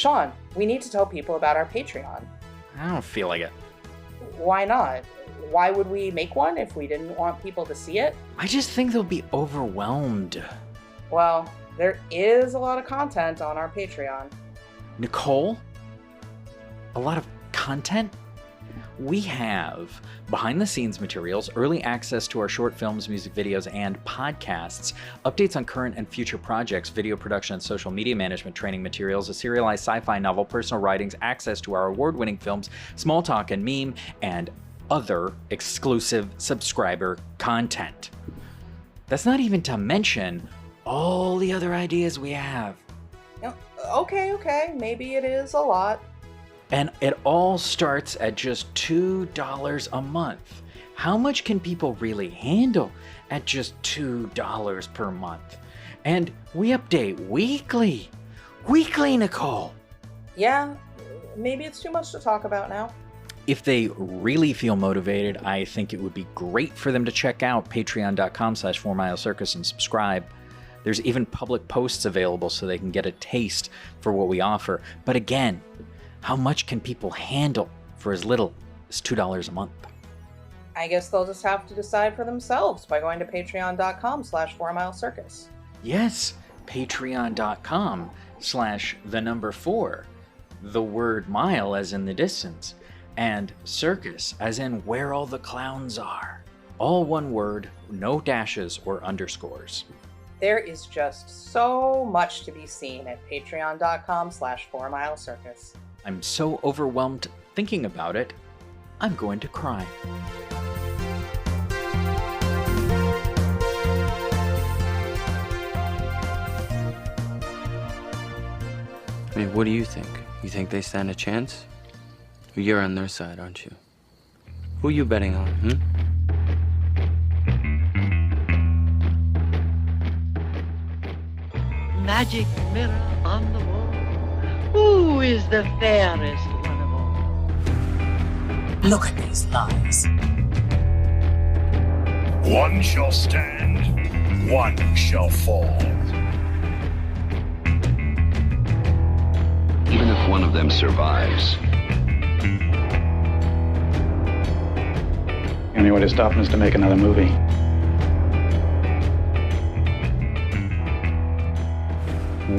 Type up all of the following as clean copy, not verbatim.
Sean, we need to tell people about our Patreon. I don't feel like it. Why not? Why would we make one if we didn't want people to see it? I just think they'll be overwhelmed. Well, there is a lot of content on our Patreon. Nicole? A lot of content? We have behind-the-scenes materials, early access to our short films, music videos, and podcasts, updates on current and future projects, video production and social media management training materials, a serialized sci-fi novel, personal writings, access to our award-winning films, small talk and meme, and other exclusive subscriber content. That's not even to mention all the other ideas we have. Okay, maybe it is a lot. And it all starts at just $2 a month. How much can people really handle at just $2 per month? And we update weekly. Weekly, Nicole. Yeah, maybe it's too much to talk about now. If they really feel motivated, I think it would be great for them to check out patreon.com/4milescircus and subscribe. There's even public posts available so they can get a taste for what we offer. But again, how much can people handle for as little as $2 a month? I guess they'll just have to decide for themselves by going to patreon.com/4milescircus. Yes, patreon.com/4, the word mile as in the distance, and circus as in where all the clowns are. All one word, no dashes or underscores. There is just so much to be seen at patreon.com/4milescircus. I'm so overwhelmed thinking about it, I'm going to cry. I mean, what do you think? You think they stand a chance? Well, you're on their side, aren't you? Who are you betting on, Magic mirror on the wall. Who is the fairest one of all? Look at these lies. One shall stand, one shall fall. Even if one of them survives, The only way to stop him is to make another movie.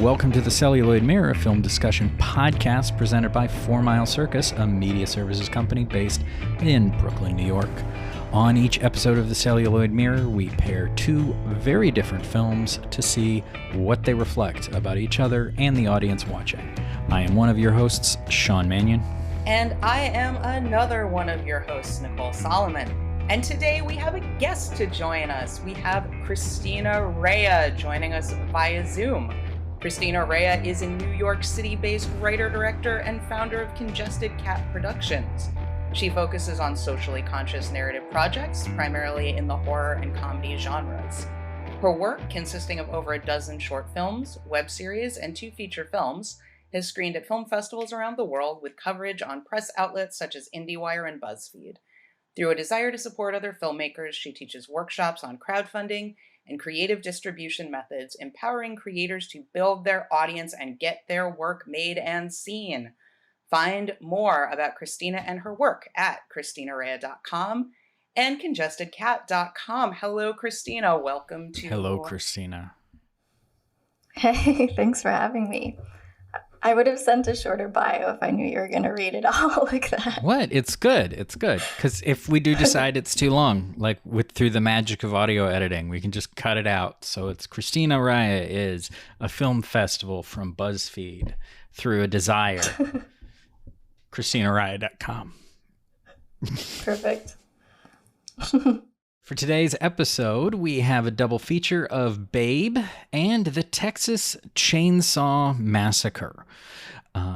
Welcome to the Celluloid Mirror, a film discussion podcast presented by 4 Mile Circus, a media services company based in Brooklyn, New York. On each episode of the Celluloid Mirror, we pair two very different films to see what they reflect about each other and the audience watching. I am one of your hosts, Sean Mannion. And I am another one of your hosts, Nicole Solomon. And today we have a guest to join us. We have Christina Rea joining us via Zoom. Christina Rea is a New York City-based writer-director and founder of Congested Cat Productions. She focuses on socially conscious narrative projects, primarily in the horror and comedy genres. Her work, consisting of over a dozen short films, web series, and 2 feature films, has screened at film festivals around the world with coverage on press outlets such as IndieWire and BuzzFeed. Through a desire to support other filmmakers, she teaches workshops on crowdfunding and creative distribution methods, empowering creators to build their audience and get their work made and seen. Find more about Christina and her work at ChristinaRea.com and CongestedCat.com. Hello, Christina. Welcome to... Hello, Christina. Hey, thanks for having me. I would have sent a shorter bio if I knew you were going to read it all like that. What? It's good. It's good. Because if we do decide it's too long, like through the magic of audio editing, we can just cut it out. So it's Christina Rea is a film festival from BuzzFeed through a desire. ChristinaRea.com. Perfect. For today's episode, we have a double feature of Babe and the Texas Chain Saw Massacre.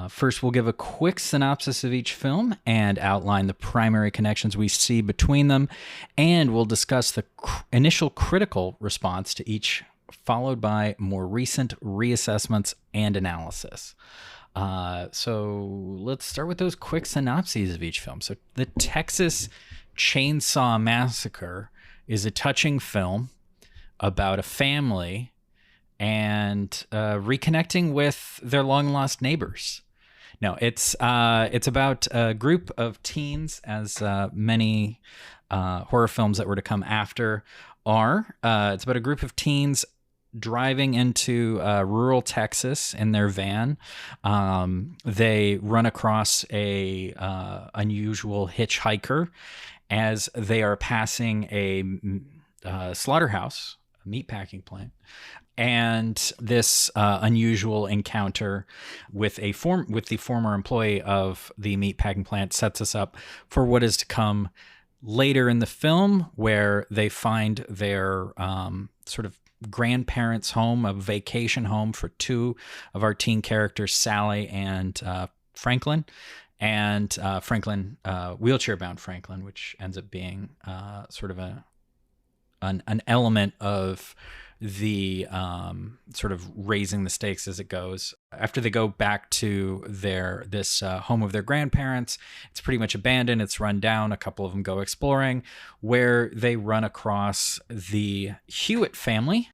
First, we'll give a quick synopsis of each film and outline the primary connections we see between them, and we'll discuss the initial critical response to each, followed by more recent reassessments and analysis. So let's start with those quick synopses of each film. So the Texas Chain Saw Massacre is a touching film about a family and reconnecting with their long-lost neighbors. No, it's about a group of teens, as many horror films that were to come after are. It's about a group of teens driving into rural Texas in their van. They run across a unusual hitchhiker as they are passing a slaughterhouse, a meatpacking plant. And this unusual encounter with the former employee of the meatpacking plant sets us up for what is to come later in the film, where they find their sort of grandparents' home, a vacation home for two of our teen characters, Sally and Franklin. And Franklin, wheelchair-bound Franklin, which ends up being sort of an element of the sort of raising the stakes as it goes. After they go back to this home of their grandparents, it's pretty much abandoned. It's run down. A couple of them go exploring, where they run across the Hewitt family.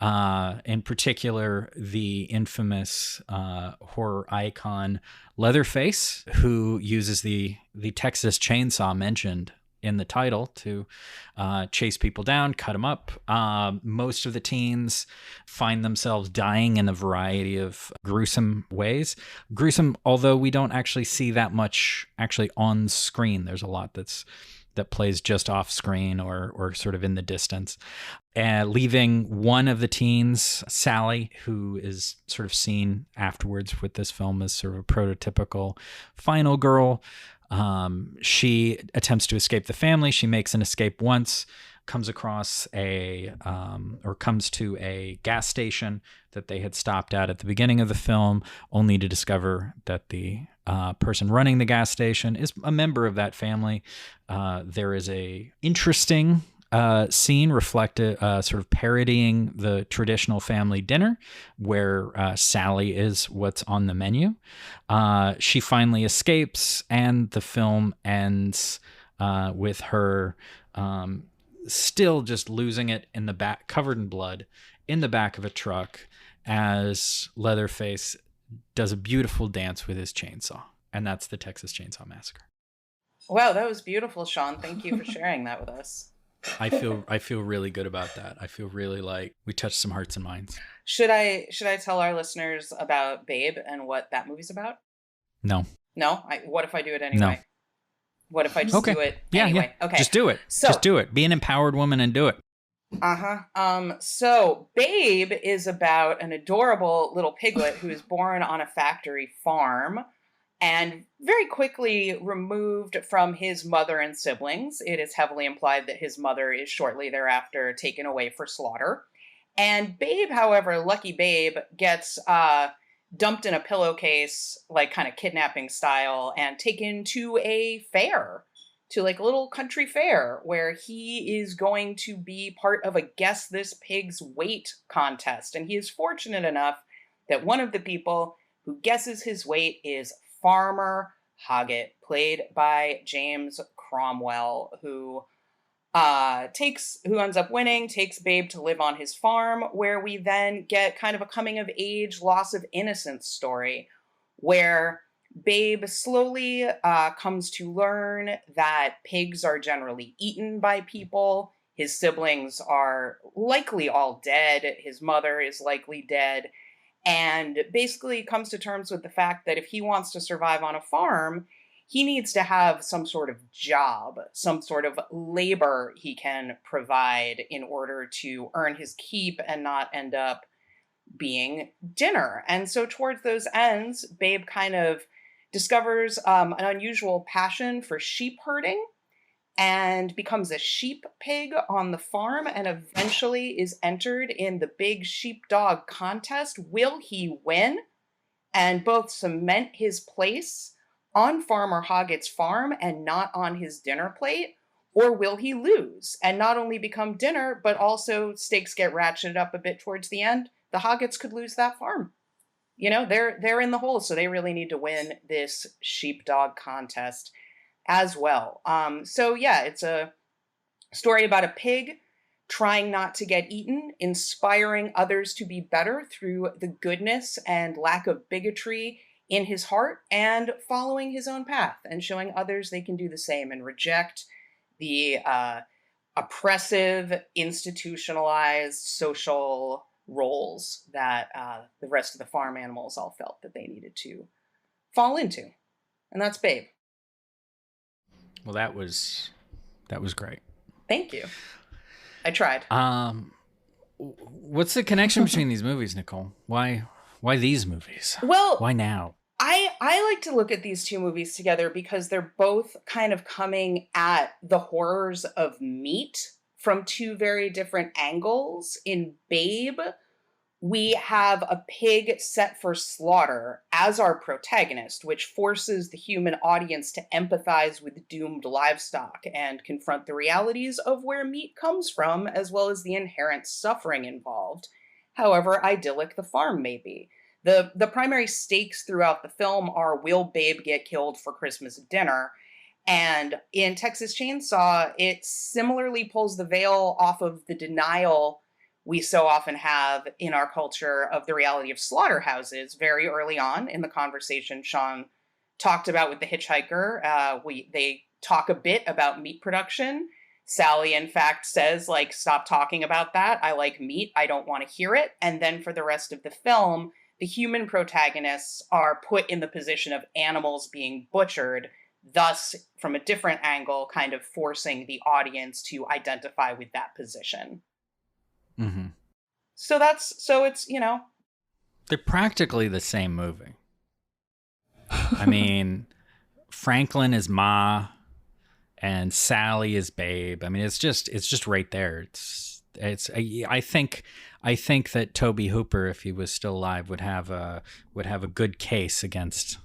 In particular, the infamous horror icon Leatherface, who uses the Texas chainsaw mentioned in the title to chase people down, cut them up. Most of the teens find themselves dying in a variety of gruesome ways. Gruesome, although we don't actually see that much actually on screen. There's a lot that plays just off screen or sort of in the distance. Leaving one of the teens, Sally, who is sort of seen afterwards with this film as sort of a prototypical final girl. She attempts to escape the family. She makes an escape once, comes across comes to a gas station that they had stopped at the beginning of the film, only to discover that the person running the gas station is a member of that family. There is a interesting scene reflected, sort of parodying the traditional family dinner, where Sally is what's on the menu. She finally escapes, and the film ends with her still just losing it in the back, covered in blood, in the back of a truck, as Leatherface does a beautiful dance with his chainsaw. And that's the Texas Chainsaw Massacre. Wow, that was beautiful, Sean. Thank you for sharing that with us. I feel really good about that. I feel really like we touched some hearts and minds. Should I tell our listeners about Babe and what that movie's about? No. No? What if I do it anyway? No. What if I just do it anyway? Yeah. Okay. Just do it. Just do it. Be an empowered woman and do it. So Babe is about an adorable little piglet who is born on a factory farm and very quickly removed from his mother and siblings. It is heavily implied that his mother is shortly thereafter taken away for slaughter. And Babe, however, lucky Babe, gets dumped in a pillowcase, like kind of kidnapping style, and taken to a fair, to like a little country fair, where he is going to be part of a Guess This Pig's Weight contest. And he is fortunate enough that one of the people who guesses his weight is Farmer Hoggett, played by James Cromwell, who ends up winning, takes Babe to live on his farm, where we then get kind of a coming of age, loss of innocence story, where Babe slowly comes to learn that pigs are generally eaten by people. His siblings are likely all dead. His mother is likely dead. And basically comes to terms with the fact that if he wants to survive on a farm, he needs to have some sort of job, some sort of labor he can provide in order to earn his keep and not end up being dinner. And so towards those ends, Babe kind of discovers an unusual passion for sheep herding and becomes a sheep pig on the farm and eventually is entered in the big sheepdog contest. Will he win and both cement his place on Farmer Hoggett's farm and not on his dinner plate? Or will he lose and not only become dinner, but also stakes get ratcheted up a bit towards the end? The Hoggetts could lose that farm. You know, they're in the hole, so they really need to win this sheepdog contest as well. So yeah, it's a story about a pig trying not to get eaten, inspiring others to be better through the goodness and lack of bigotry in his heart and following his own path and showing others they can do the same and reject the oppressive, institutionalized social roles that the rest of the farm animals all felt that they needed to fall into. And that's Babe. Well, that was great. Thank you. I tried. What's the connection between these movies, Nicole? Why these movies? Well, why now? I like to look at these two movies together because they're both kind of coming at the horrors of meat from two very different angles. In Babe, we have a pig set for slaughter as our protagonist, which forces the human audience to empathize with doomed livestock and confront the realities of where meat comes from, as well as the inherent suffering involved, however idyllic the farm may be. The primary stakes throughout the film are, will Babe get killed for Christmas dinner? And in Texas Chain Saw, it similarly pulls the veil off of the denial we so often have in our culture of the reality of slaughterhouses. Very early on in the conversation Sean talked about with the hitchhiker, they talk a bit about meat production. Sally, in fact, says, like, stop talking about that. I like meat. I don't want to hear it. And then for the rest of the film, the human protagonists are put in the position of animals being butchered, thus, from a different angle, kind of forcing the audience to identify with that position. Mm-hmm. So it's, you know. They're practically the same movie. I mean, Franklin is Ma and Sally is Babe. I mean, it's just right there. I think that Tobe Hooper, if he was still alive, would have a good case against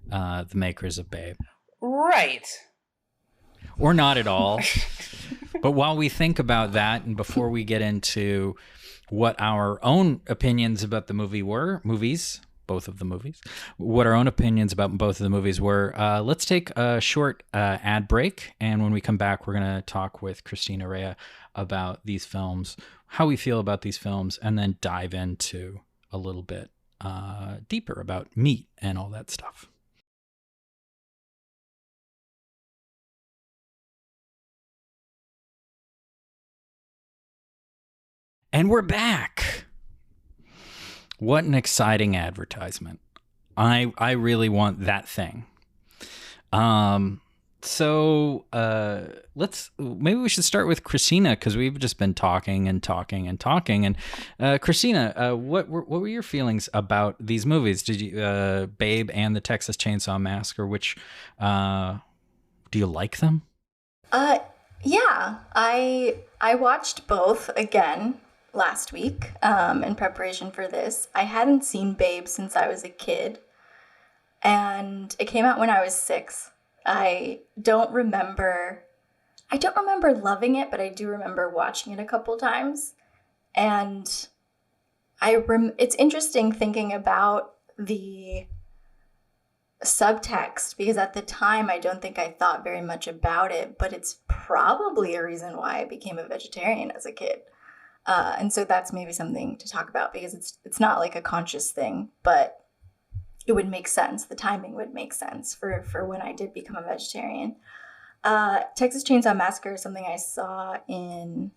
the makers of Babe. Right. Or not at all. But while we think about that, and before we get into what our own opinions about the both of the movies, what our own opinions about both of the movies were, let's take a short ad break. And when we come back, we're going to talk with Christina Rhea about these films, how we feel about these films, and then dive into a little bit deeper about meat and all that stuff. And we're back. What an exciting advertisement. I really want that thing. So maybe we should start with Christina, because we've just been talking. And Christina, what were your feelings about these movies? Did you Babe and the Texas Chainsaw Massacre? Which do you like them? Yeah, I watched both again last week in preparation for this. I hadn't seen Babe since I was a kid, and it came out when I was 6. I don't remember loving it, but I do remember watching it a couple times. And it's interesting thinking about the subtext, because at the time I don't think I thought very much about it, but it's probably a reason why I became a vegetarian as a kid. And so that's maybe something to talk about, because it's not like a conscious thing, but it would make sense. The timing would make sense for when I did become a vegetarian. Texas Chainsaw Massacre is something I saw in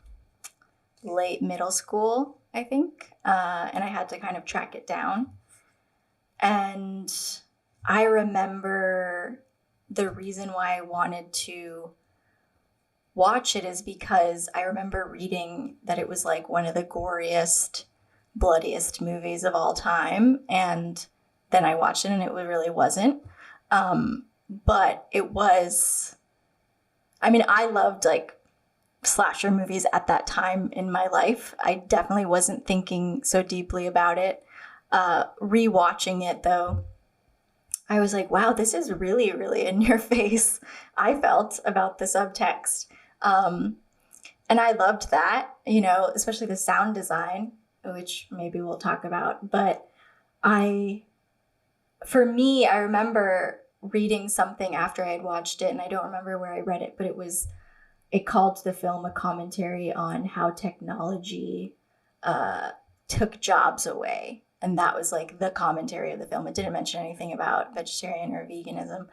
late middle school, I think, and I had to kind of track it down. And I remember the reason why I wanted to watch it is because I remember reading that it was like one of the goriest, bloodiest movies of all time. And then I watched it and it really wasn't. But it was, I mean, I loved like slasher movies at that time in my life. I definitely wasn't thinking so deeply about it. Rewatching it though, I was like, wow, this is really, really in your face. I felt about the subtext. And I loved that, you know, especially the sound design, which maybe we'll talk about. But for me, I remember reading something after I had watched it, and I don't remember where I read it, but it called the film a commentary on how technology took jobs away that was like the commentary of the film. It didn't mention anything about vegetarian or veganism.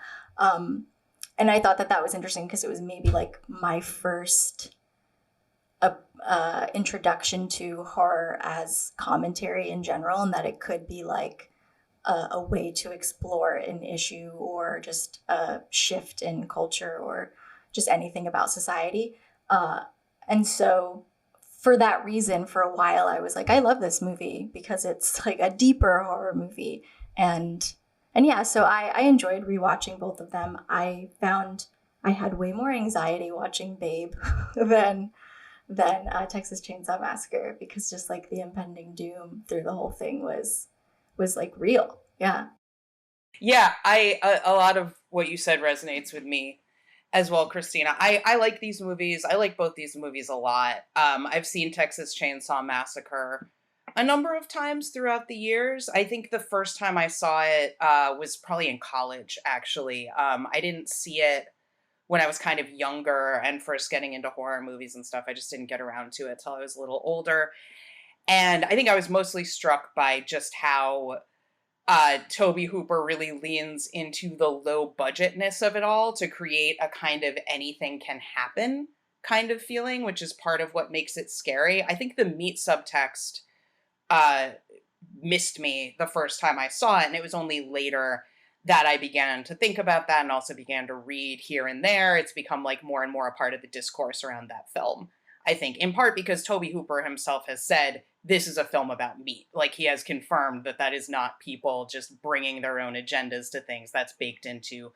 And I thought that was interesting because it was maybe like my first introduction to horror as commentary in general, and that it could be like a way to explore an issue or just a shift in culture or just anything about society. And so for that reason, for a while, I was like, I love this movie because it's like a deeper horror movie. And yeah, so I enjoyed rewatching both of them. I found I had way more anxiety watching Babe than Texas Chain Saw Massacre, because just like the impending doom through the whole thing was like real. Yeah. Yeah, a lot of what you said resonates with me as well, Christina. I like these movies. I like both these movies a lot. I've seen Texas Chain Saw Massacre a number of times throughout the years. I think the first time I saw it was probably in college, actually. I didn't see it when I was kind of younger and first getting into horror movies and stuff. I just didn't get around to it till I was a little older. And I think I was mostly struck by just how Tobe Hooper really leans into the low budgetness of it all to create a kind of anything can happen kind of feeling, which is part of what makes it scary. I think the meat subtext missed me the first time I saw it, and it was only later that I began to think about that and also began to read here and there. It's become like more and more a part of the discourse around that film, I think, in part because Tobe Hooper himself has said, this is a film about meat. Like, he has confirmed that is not people just bringing their own agendas to things. That's baked into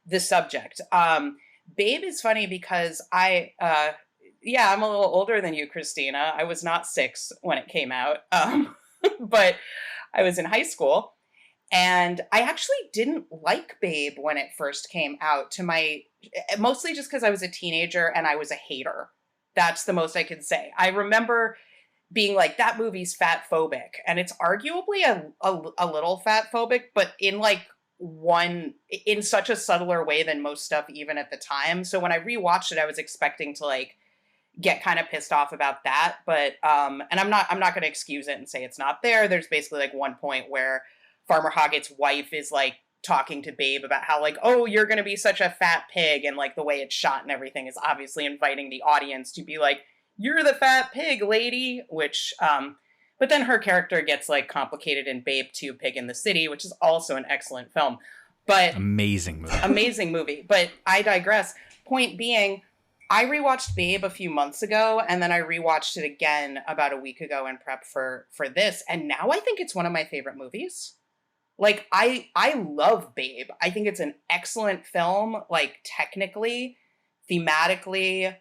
the subject. Babe is funny because I'm a little older than you, Christina. I was not 6 when it came out, but I was in high school. And I actually didn't like Babe when it first came out, mostly just because I was a teenager and I was a hater. That's the most I could say. I remember being like, that movie's fat phobic, and it's arguably a little fat phobic, but in such a subtler way than most stuff even at the time. So when I rewatched it, I was expecting to like get kind of pissed off about that, but and I'm not going to excuse it and say it's not there. There's basically like one point where Farmer Hoggett's wife is like talking to Babe about how like, oh, you're going to be such a fat pig, and like the way it's shot and everything is obviously inviting the audience to be like, you're the fat pig, lady, which, but then her character gets like complicated in Babe 2, Pig in the City, which is also an excellent film, but amazing movie. But I digress. Point being, I rewatched Babe a few months ago, and then I rewatched it again about a week ago in prep for this, and now I think it's one of my favorite movies. Like, I love Babe. I think it's an excellent film, like, technically, thematically.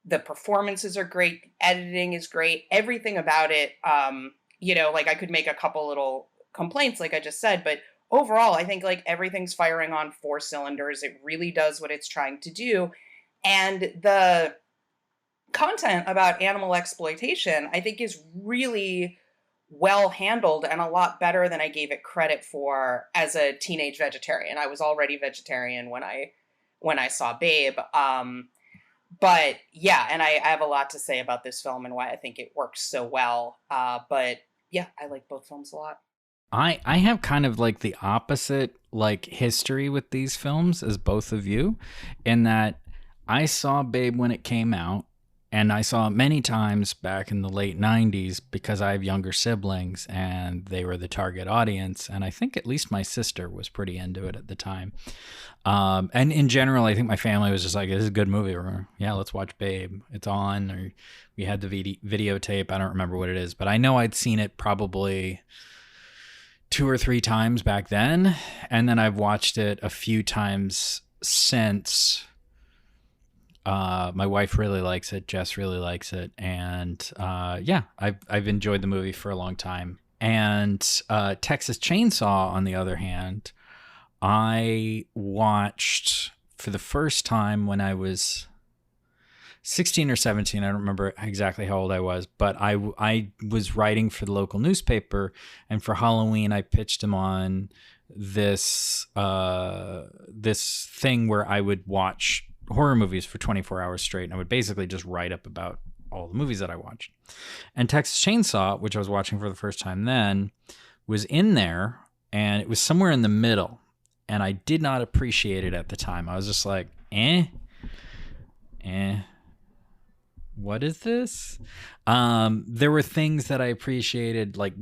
The performances are great. Editing is great. Everything about it, like, I could make a couple little complaints, like I just said, but overall, I think, like, everything's firing on 4 cylinders. It really does what it's trying to do. And the content about animal exploitation, I think, is really well handled and a lot better than I gave it credit for as a teenage vegetarian. I was already vegetarian when I saw Babe. But yeah, and I have a lot to say about this film and why I think it works so well. But yeah, I like both films a lot. I have kind of like the opposite like history with these films as both of you, in that I saw Babe when it came out, and I saw it many times back in the late 90s because I have younger siblings and they were the target audience. And I think at least my sister was pretty into it at the time. And in general, I think my family was just like, this is a good movie. Or, yeah, let's watch Babe. It's on. Or we had the videotape. I don't remember what it is, but I know I'd seen it probably 2 or 3 times back then. And then I've watched it a few times since. My wife really likes it. Jess really likes it. And I've enjoyed the movie for a long time. And Texas Chain Saw, on the other hand, I watched for the first time when I was 16 or 17. I don't remember exactly how old I was, but I was writing for the local newspaper, and for Halloween I pitched him on this thing where I would watch horror movies for 24 hours straight, and I would basically just write up about all the movies that I watched. And Texas Chainsaw, which I was watching for the first time then, was in there, and it was somewhere in the middle. And I did not appreciate it at the time. I was just like, what is this? There were things that I appreciated like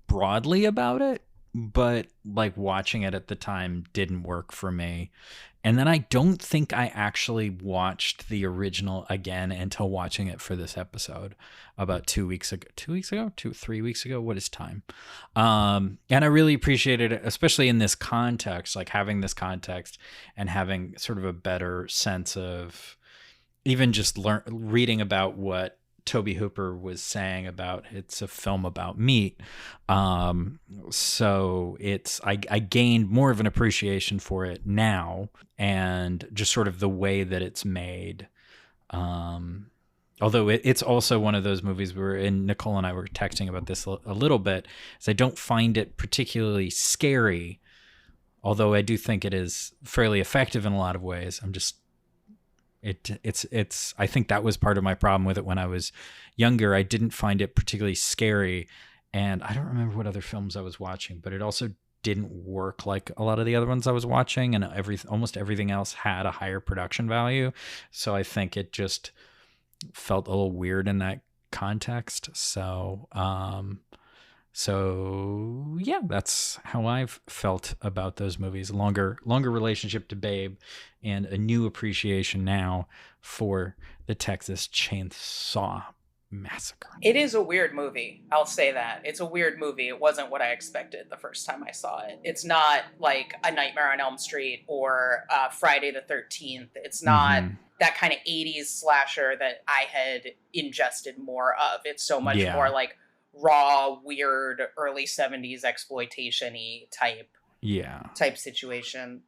broadly about it, but like watching it at the time didn't work for me. And then I don't think I actually watched the original again until watching it for this episode about 2 weeks ago. 3 weeks ago? What is time? And I really appreciated it, especially in this context, like having this context and having sort of a better sense of even just reading about what Tobe Hooper was saying about it's a film about meat. So I gained more of an appreciation for it now, and just sort of the way that it's made. Although it's also one of those movies where Nicole and I were texting about this a little bit, is I don't find it particularly scary, although I do think it is fairly effective in a lot of ways. I think that was part of my problem with it when I was younger. I didn't find it particularly scary, and I don't remember what other films I was watching, but it also didn't work like a lot of the other ones I was watching, and almost everything else had a higher production value. So I think it just felt a little weird in that context. So yeah, that's how I've felt about those movies. Longer relationship to Babe, and a new appreciation now for the Texas Chain Saw Massacre. It is a weird movie. I'll say that. It's a weird movie. It wasn't what I expected the first time I saw it. It's not like A Nightmare on Elm Street or Friday the 13th. It's not that kind of 80s slasher that I had ingested more of. It's so much more like raw, weird, early 70s exploitation-y type situation.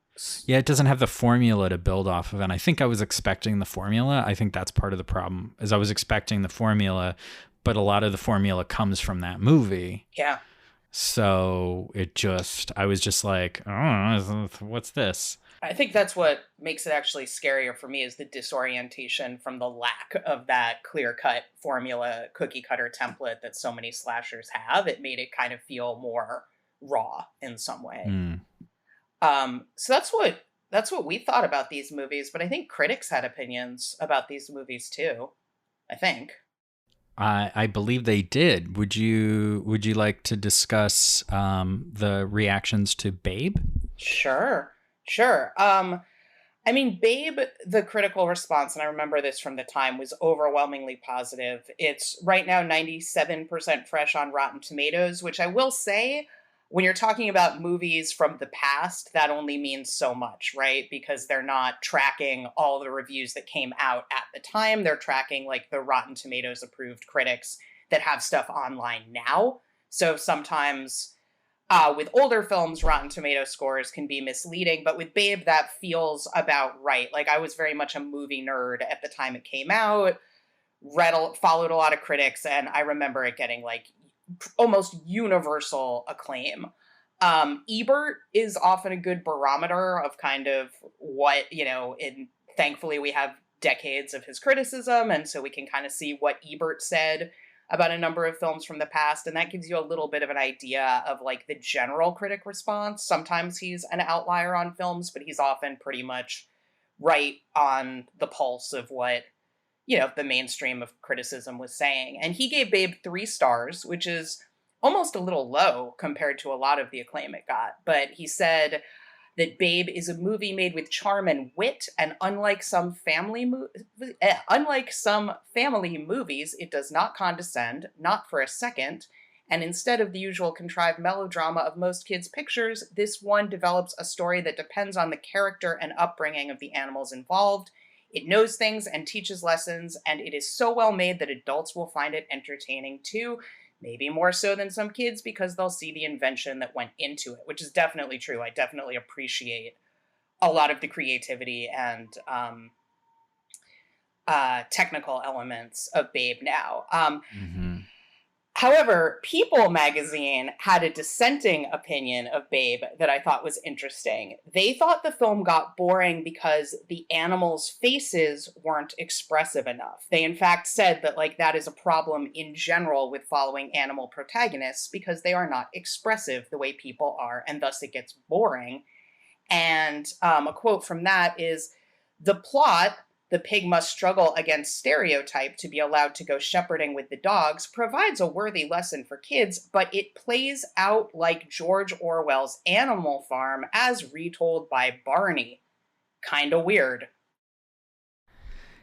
Yeah, it doesn't have the formula to build off of, and I think I was expecting the formula. I think that's part of the problem, is I was expecting the formula, but a lot of the formula comes from that movie. Yeah. So I was just like, oh, what's this? I think that's what makes it actually scarier for me, is the disorientation from the lack of that clear-cut formula, cookie-cutter template that so many slashers have. It made it kind of feel more raw in some way. So that's what we thought about these movies, but I think critics had opinions about these movies too. I think. I believe they did. Would you like to discuss the reactions to Babe? Sure. I mean, Babe, the critical response, and I remember this from the time, was overwhelmingly positive. It's right now 97% fresh on Rotten Tomatoes, which I will say, when you're talking about movies from the past, that only means so much, right? Because they're not tracking all the reviews that came out at the time. They're tracking like the Rotten Tomatoes approved critics that have stuff online now. So sometimes with older films, Rotten Tomato scores can be misleading, but with Babe, that feels about right. Like, I was very much a movie nerd at the time it came out, followed a lot of critics, and I remember it getting like almost universal acclaim. Ebert is often a good barometer of kind of what, thankfully we have decades of his criticism, and so we can kind of see what Ebert said about a number of films from the past, and that gives you a little bit of an idea of like the general critic response. Sometimes he's an outlier on films, but he's often pretty much right on the pulse of what the mainstream of criticism was saying. And he gave Babe 3 stars, which is almost a little low compared to a lot of the acclaim it got. But he said that Babe is a movie made with charm and wit, and unlike some family movies, it does not condescend, not for a second. And instead of the usual contrived melodrama of most kids' pictures, this one develops a story that depends on the character and upbringing of the animals involved. It knows things and teaches lessons, and it is so well made that adults will find it entertaining too, maybe more so than some kids, because they'll see the invention that went into it, which is definitely true. I definitely appreciate a lot of the creativity and technical elements of Babe now. However, People magazine had a dissenting opinion of Babe that I thought was interesting. They thought the film got boring because the animals' faces weren't expressive enough. They in fact said that like that is a problem in general with following animal protagonists because they are not expressive the way people are, and thus it gets boring. And a quote from that is, "The plot, the pig must struggle against stereotype to be allowed to go shepherding with the dogs, provides a worthy lesson for kids, but it plays out like George Orwell's Animal Farm as retold by Barney. Kinda weird."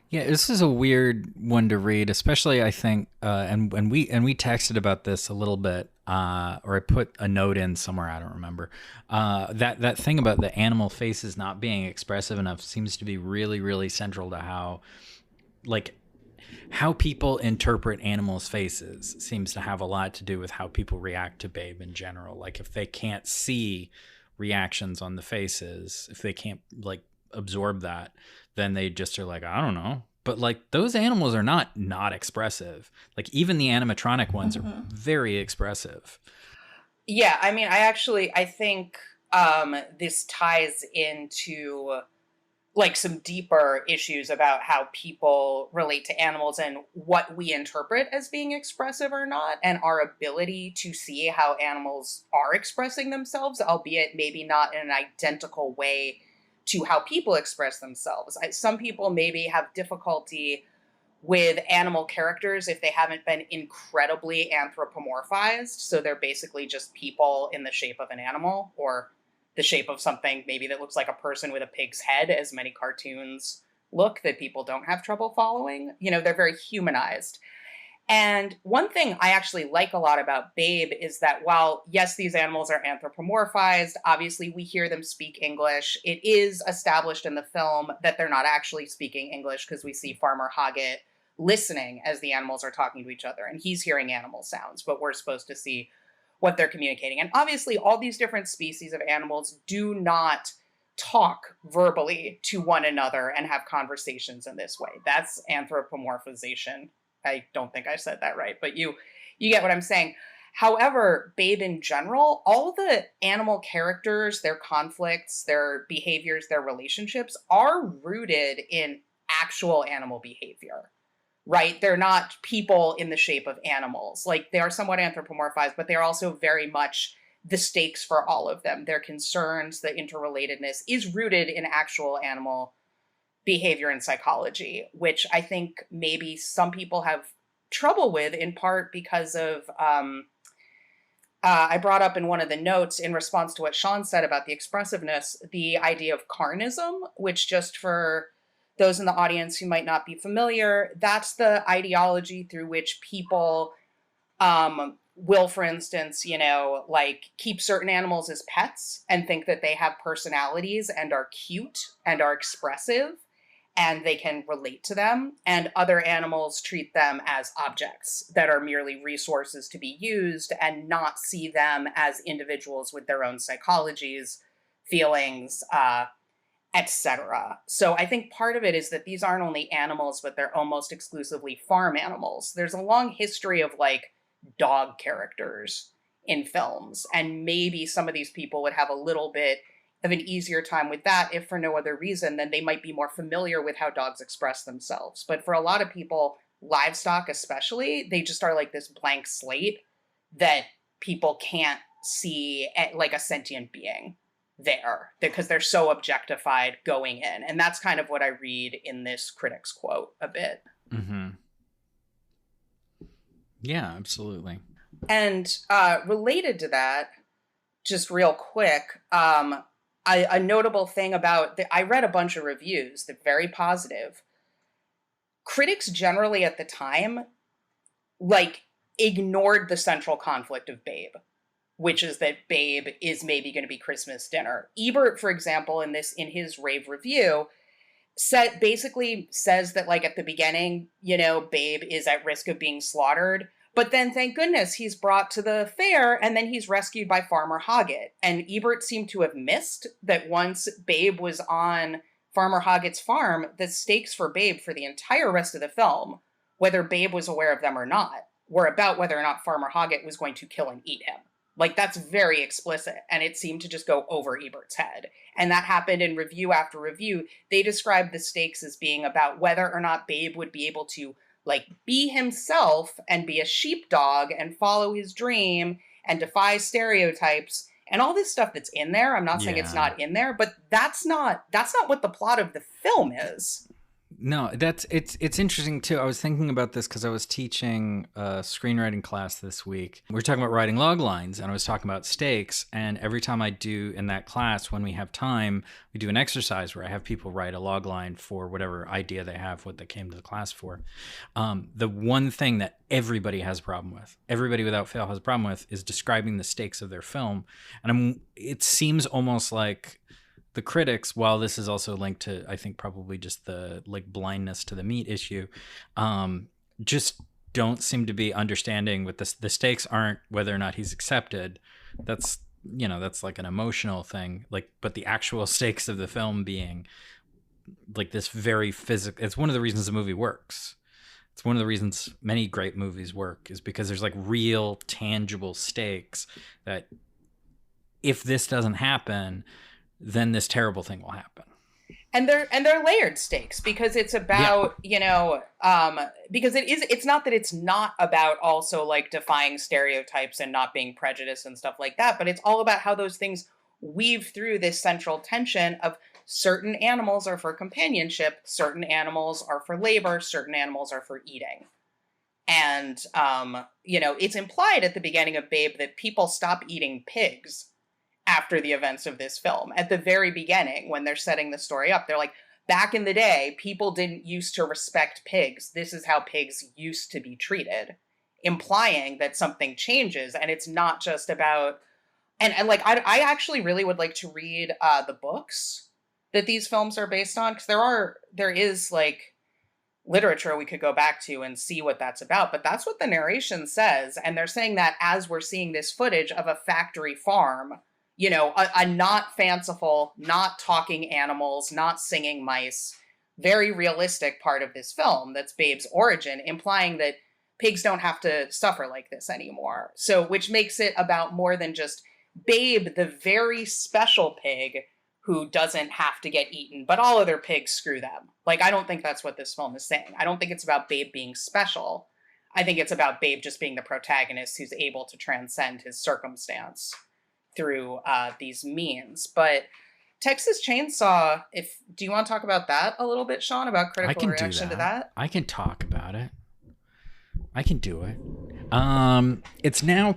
Yeah, this is a weird one to read, especially I think, and we texted about this a little bit, or I put a note in somewhere, I don't remember. That thing about the animal faces not being expressive enough seems to be really, really central to how people interpret animals' faces seems to have a lot to do with how people react to Babe in general. Like if they can't see reactions on the faces, if they can't like absorb that, then they just are like, I don't know. But like those animals are not expressive. Like even the animatronic ones are very expressive. Yeah, I mean, I think this ties into like some deeper issues about how people relate to animals and what we interpret as being expressive or not, and our ability to see how animals are expressing themselves, albeit maybe not in an identical way to how people express themselves. Some people maybe have difficulty with animal characters if they haven't been incredibly anthropomorphized. So they're basically just people in the shape of an animal, or the shape of something maybe that looks like a person with a pig's head, as many cartoons look that people don't have trouble following. You know, they're very humanized. And one thing I actually like a lot about Babe is that while, yes, these animals are anthropomorphized, obviously we hear them speak English. It is established in the film that they're not actually speaking English because we see Farmer Hoggett listening as the animals are talking to each other, and he's hearing animal sounds, but we're supposed to see what they're communicating. And obviously all these different species of animals do not talk verbally to one another and have conversations in this way. That's anthropomorphization. I don't think I said that right, but you get what I'm saying. However, Babe in general, all the animal characters, their conflicts, their behaviors, their relationships are rooted in actual animal behavior, right? They're not people in the shape of animals. Like they are somewhat anthropomorphized, but they're also very much the stakes for all of them. Their concerns, the interrelatedness is rooted in actual animal behavior and psychology, which I think maybe some people have trouble with, in part because of, I brought up in one of the notes in response to what Sean said about the expressiveness, the idea of carnism, which, just for those in the audience who might not be familiar, that's the ideology through which people will, for instance, you know, like keep certain animals as pets and think that they have personalities and are cute and are expressive, and they can relate to them, and other animals treat them as objects that are merely resources to be used and not see them as individuals with their own psychologies, feelings, etc. So I think part of it is that these aren't only animals, but they're almost exclusively farm animals. There's a long history of like dog characters in films, and maybe some of these people would have a little bit of an easier time with that, if for no other reason than they might be more familiar with how dogs express themselves. But for a lot of people, livestock especially, they just are like this blank slate that people can't see like a sentient being there because they're so objectified going in. And that's kind of what I read in this critic's quote a bit. Mm-hmm. Yeah, absolutely. And related to that, just real quick, a notable thing about I read a bunch of reviews that very positive. Critics generally at the time like ignored the central conflict of Babe, which is that Babe is maybe going to be Christmas dinner. Ebert, for example, in his rave review, basically says that like at the beginning, you know, Babe is at risk of being slaughtered. But then, thank goodness, he's brought to the fair, and then he's rescued by Farmer Hoggett. And Ebert seemed to have missed that once Babe was on Farmer Hoggett's farm, the stakes for Babe for the entire rest of the film, whether Babe was aware of them or not, were about whether or not Farmer Hoggett was going to kill and eat him. Like, that's very explicit, and it seemed to just go over Ebert's head. And that happened in review after review. They described the stakes as being about whether or not Babe would be able to, like, be himself and be a sheepdog and follow his dream and defy stereotypes and all this stuff that's in there. I'm not saying it's not in there, but that's not what the plot of the film is. No, it's interesting too. I was thinking about this because I was teaching a screenwriting class this week. We were talking about writing log lines, and I was talking about stakes. And every time I do in that class, when we have time, we do an exercise where I have people write a log line for whatever idea they have, what they came to the class for. The one thing that everybody has a problem with, everybody without fail has a problem with, is describing the stakes of their film. And it seems almost like the critics, while this is also linked to, I think, probably just the like blindness to the meat issue, just don't seem to be understanding with this. The stakes aren't whether or not he's accepted. That's like an emotional thing. Like, but the actual stakes of the film being like this very physical. It's one of the reasons the movie works. It's one of the reasons many great movies work, is because there's like real tangible stakes that if this doesn't happen, then this terrible thing will happen. And they're layered stakes, because it's about, because it's not that it's not about also like defying stereotypes and not being prejudiced and stuff like that, but it's all about how those things weave through this central tension of certain animals are for companionship, certain animals are for labor, certain animals are for eating. And, it's implied at the beginning of Babe that people stop eating pigs after the events of this film. At the very beginning, when they're setting the story up, they're like, back in the day, people didn't used to respect pigs. This is how pigs used to be treated, implying that something changes. And it's not just about, and like, I actually really would like to read the books that these films are based on, because there is like literature we could go back to and see what that's about. But that's what the narration says. And they're saying that as we're seeing this footage of a factory farm, a not fanciful, not talking animals, not singing mice, very realistic part of this film that's Babe's origin, implying that pigs don't have to suffer like this anymore. So, which makes it about more than just Babe, the very special pig who doesn't have to get eaten, but all other pigs, screw them. Like, I don't think that's what this film is saying. I don't think it's about Babe being special. I think it's about Babe just being the protagonist who's able to transcend his circumstance through these means. But Texas Chain Saw, do you want to talk about that a little bit, Sean, about critical reaction to that? I can talk about it. I can do it. It's now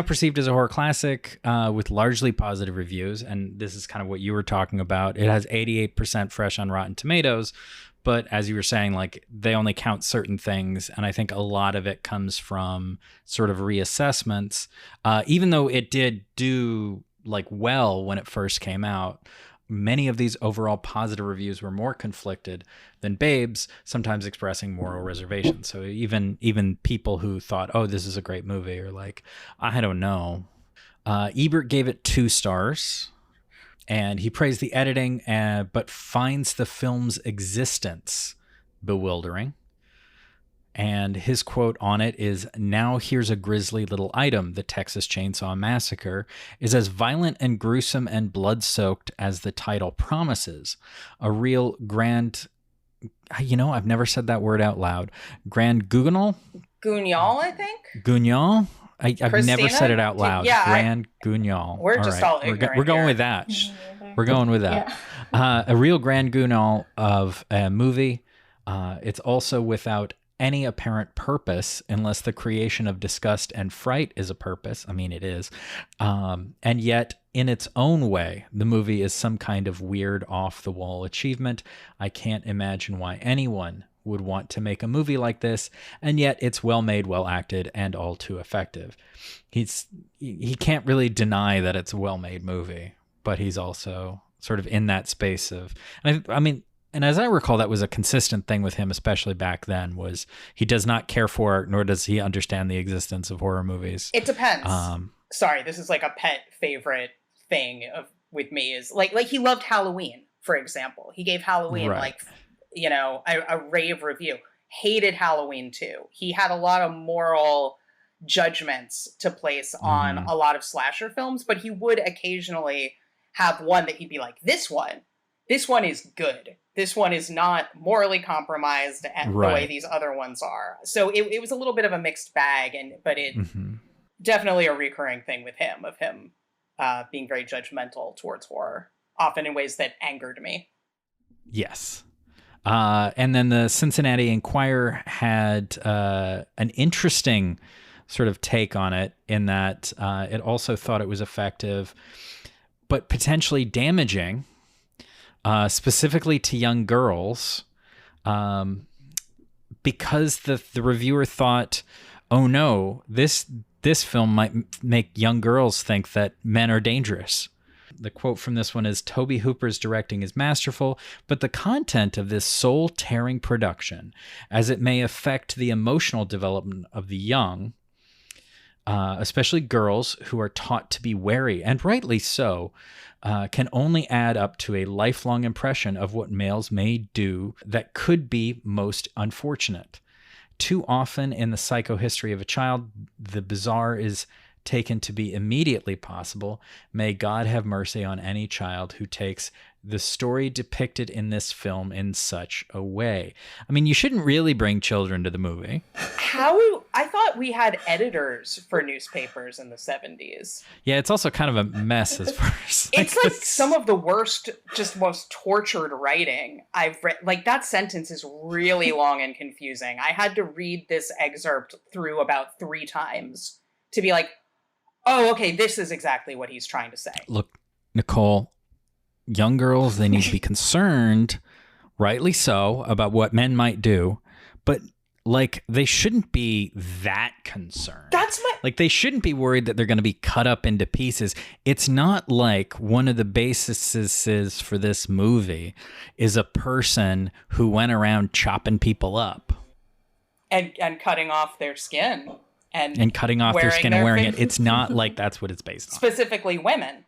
perceived as a horror classic with largely positive reviews, and this is kind of what you were talking about. It has 88% fresh on Rotten Tomatoes, but as you were saying, like, they only count certain things, and I think a lot of it comes from sort of reassessments. Even though it did do like well when it first came out, many of these overall positive reviews were more conflicted than Babe's, sometimes expressing moral reservations. So even people who thought, oh, this is a great movie, are like, I don't know. Ebert gave it 2 stars. And he praised the editing, but finds the film's existence bewildering. And his quote on it is, "Now here's a grisly little item. The Texas Chain Saw Massacre is as violent and gruesome and blood-soaked as the title promises. A real grand..." I've never said that word out loud. Grand Guignol? Guignol, I think? Guignol? I've never said it out loud. Yeah, Grand Guignol. We're all just all ignorant. We're going here. with that. We're going with that. Yeah. A real Grand Guignol of a movie. It's also without any apparent purpose, unless the creation of disgust and fright is a purpose. I mean, it is. And yet, in its own way, the movie is some kind of weird, off-the-wall achievement. I can't imagine why anyone would want to make a movie like this, and yet it's well made, well acted, and all too effective. He can't really deny that it's a well made movie, but he's also sort of in that space of, I mean, and as I recall, that was a consistent thing with him, especially back then, was he does not care for, nor does he understand the existence of horror movies. It depends. Sorry, this is like a pet favorite thing with me, is like he loved Halloween, for example. He gave Halloween a rave review. hated Halloween 2. He had a lot of moral judgments to place on a lot of slasher films, but he would occasionally have one that he'd be like, this one is good. This one is not morally compromised the way these other ones are. So it was a little bit of a mixed bag, but it definitely a recurring thing with him, of him being very judgmental towards horror, often in ways that angered me. Yes. And then the Cincinnati Enquirer had an interesting sort of take on it, in that it also thought it was effective, but potentially damaging, specifically to young girls, because the reviewer thought, oh no, this film might make young girls think that men are dangerous. The quote from this one is, Tobe Hooper's directing is masterful, but the content of this soul-tearing production, as it may affect the emotional development of the young, especially girls who are taught to be wary, and rightly so, can only add up to a lifelong impression of what males may do that could be most unfortunate. Too often in the psychohistory of a child, the bizarre is taken to be immediately possible. May God have mercy on any child who takes the story depicted in this film in such a way. I mean, you shouldn't really bring children to the movie. I thought we had editors for newspapers in the 70s. Yeah, it's also kind of a mess as far as... It's like some of the worst, just most tortured writing I've read. Like, that sentence is really long and confusing. I had to read this excerpt through about 3 times to be like, oh, okay, this is exactly what he's trying to say. Look, Nicole, young girls, they need to be concerned, rightly so, about what men might do, but like, they shouldn't be that concerned. Like, they shouldn't be worried that they're going to be cut up into pieces. It's not like one of the bases for this movie is a person who went around chopping people up. And cutting off their skin. And cutting off their skin and wearing it. It's not like that's what it's based on. Specifically women,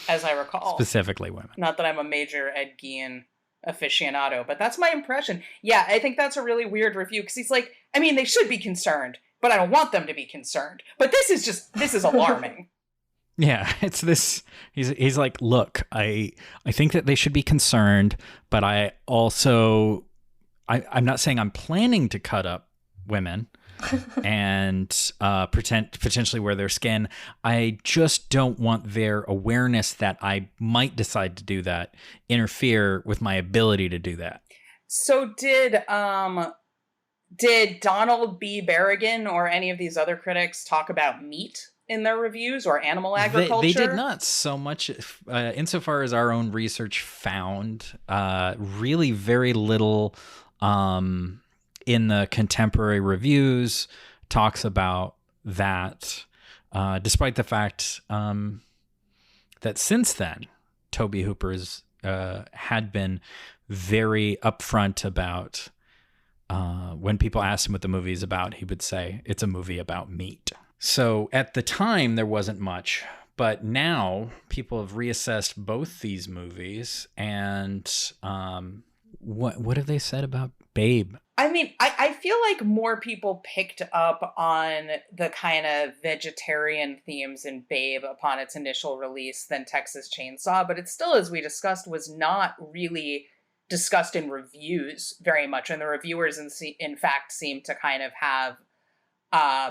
as I recall. Specifically women. Not that I'm a major Ed Gein aficionado, but that's my impression. Yeah, I think that's a really weird review, because he's like, I mean, they should be concerned, but I don't want them to be concerned. But this is alarming. Yeah, it's this. He's like, look, I think that they should be concerned, but I also, I'm not saying I'm planning to cut up women and potentially wear their skin. I just don't want their awareness that I might decide to do that interfere with my ability to do that. So did Donald B. Berrigan or any of these other critics talk about meat in their reviews, or animal agriculture? They did not so much, insofar as our own research found, really very little in the contemporary reviews talks about that, despite the fact that since then, Tobe Hooper's had been very upfront about when people asked him what the movie is about, he would say, it's a movie about meat. So at the time, there wasn't much, but now people have reassessed both these movies, and what have they said about Babe? I mean, I feel like more people picked up on the kind of vegetarian themes in Babe upon its initial release than Texas Chain Saw, but it still, as we discussed, was not really discussed in reviews very much, and the reviewers in fact seem to kind of have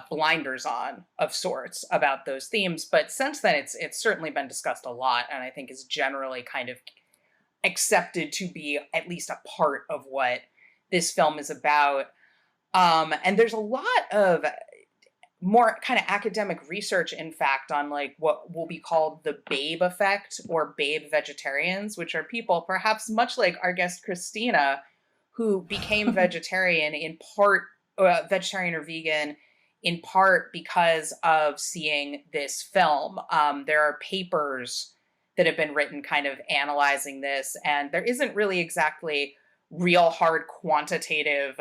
blinders on of sorts about those themes. But since then, it's certainly been discussed a lot, and I think is generally kind of accepted to be at least a part of what this film is about. And there's a lot of more kind of academic research, in fact, on like what will be called the Babe effect, or Babe vegetarians, which are people perhaps much like our guest Christina, who became vegetarian in part, vegetarian or vegan, in part because of seeing this film. There are papers that have been written kind of analyzing this, and there isn't really exactly real hard quantitative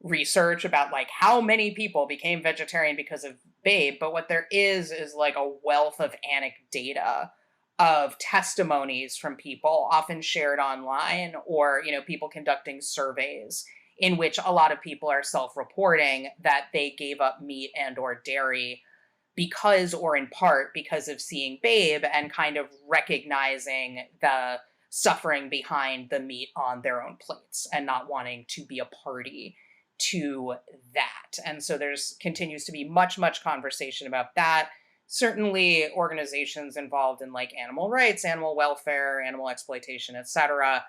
research about like how many people became vegetarian because of Babe, but what there is like a wealth of anecdata, of testimonies from people, often shared online, or, you know, people conducting surveys in which a lot of people are self-reporting that they gave up meat and or dairy because, or in part, because of seeing Babe and kind of recognizing the suffering behind the meat on their own plates and not wanting to be a party to that. And so there's continues to be much conversation about that. Certainly organizations involved in like animal rights, animal welfare, animal exploitation, etc.,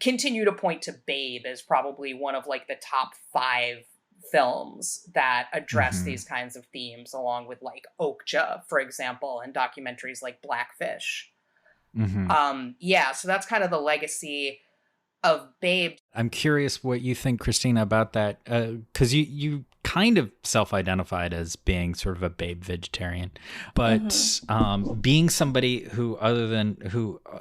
continue to point to Babe as probably one of like the top 5 films that address these kinds of themes, along with like Okja, for example, and documentaries like Blackfish. So that's kind of the legacy of Babe. I'm curious what you think, Christina, about that, because you kind of self-identified as being sort of a Babe vegetarian, but being somebody who,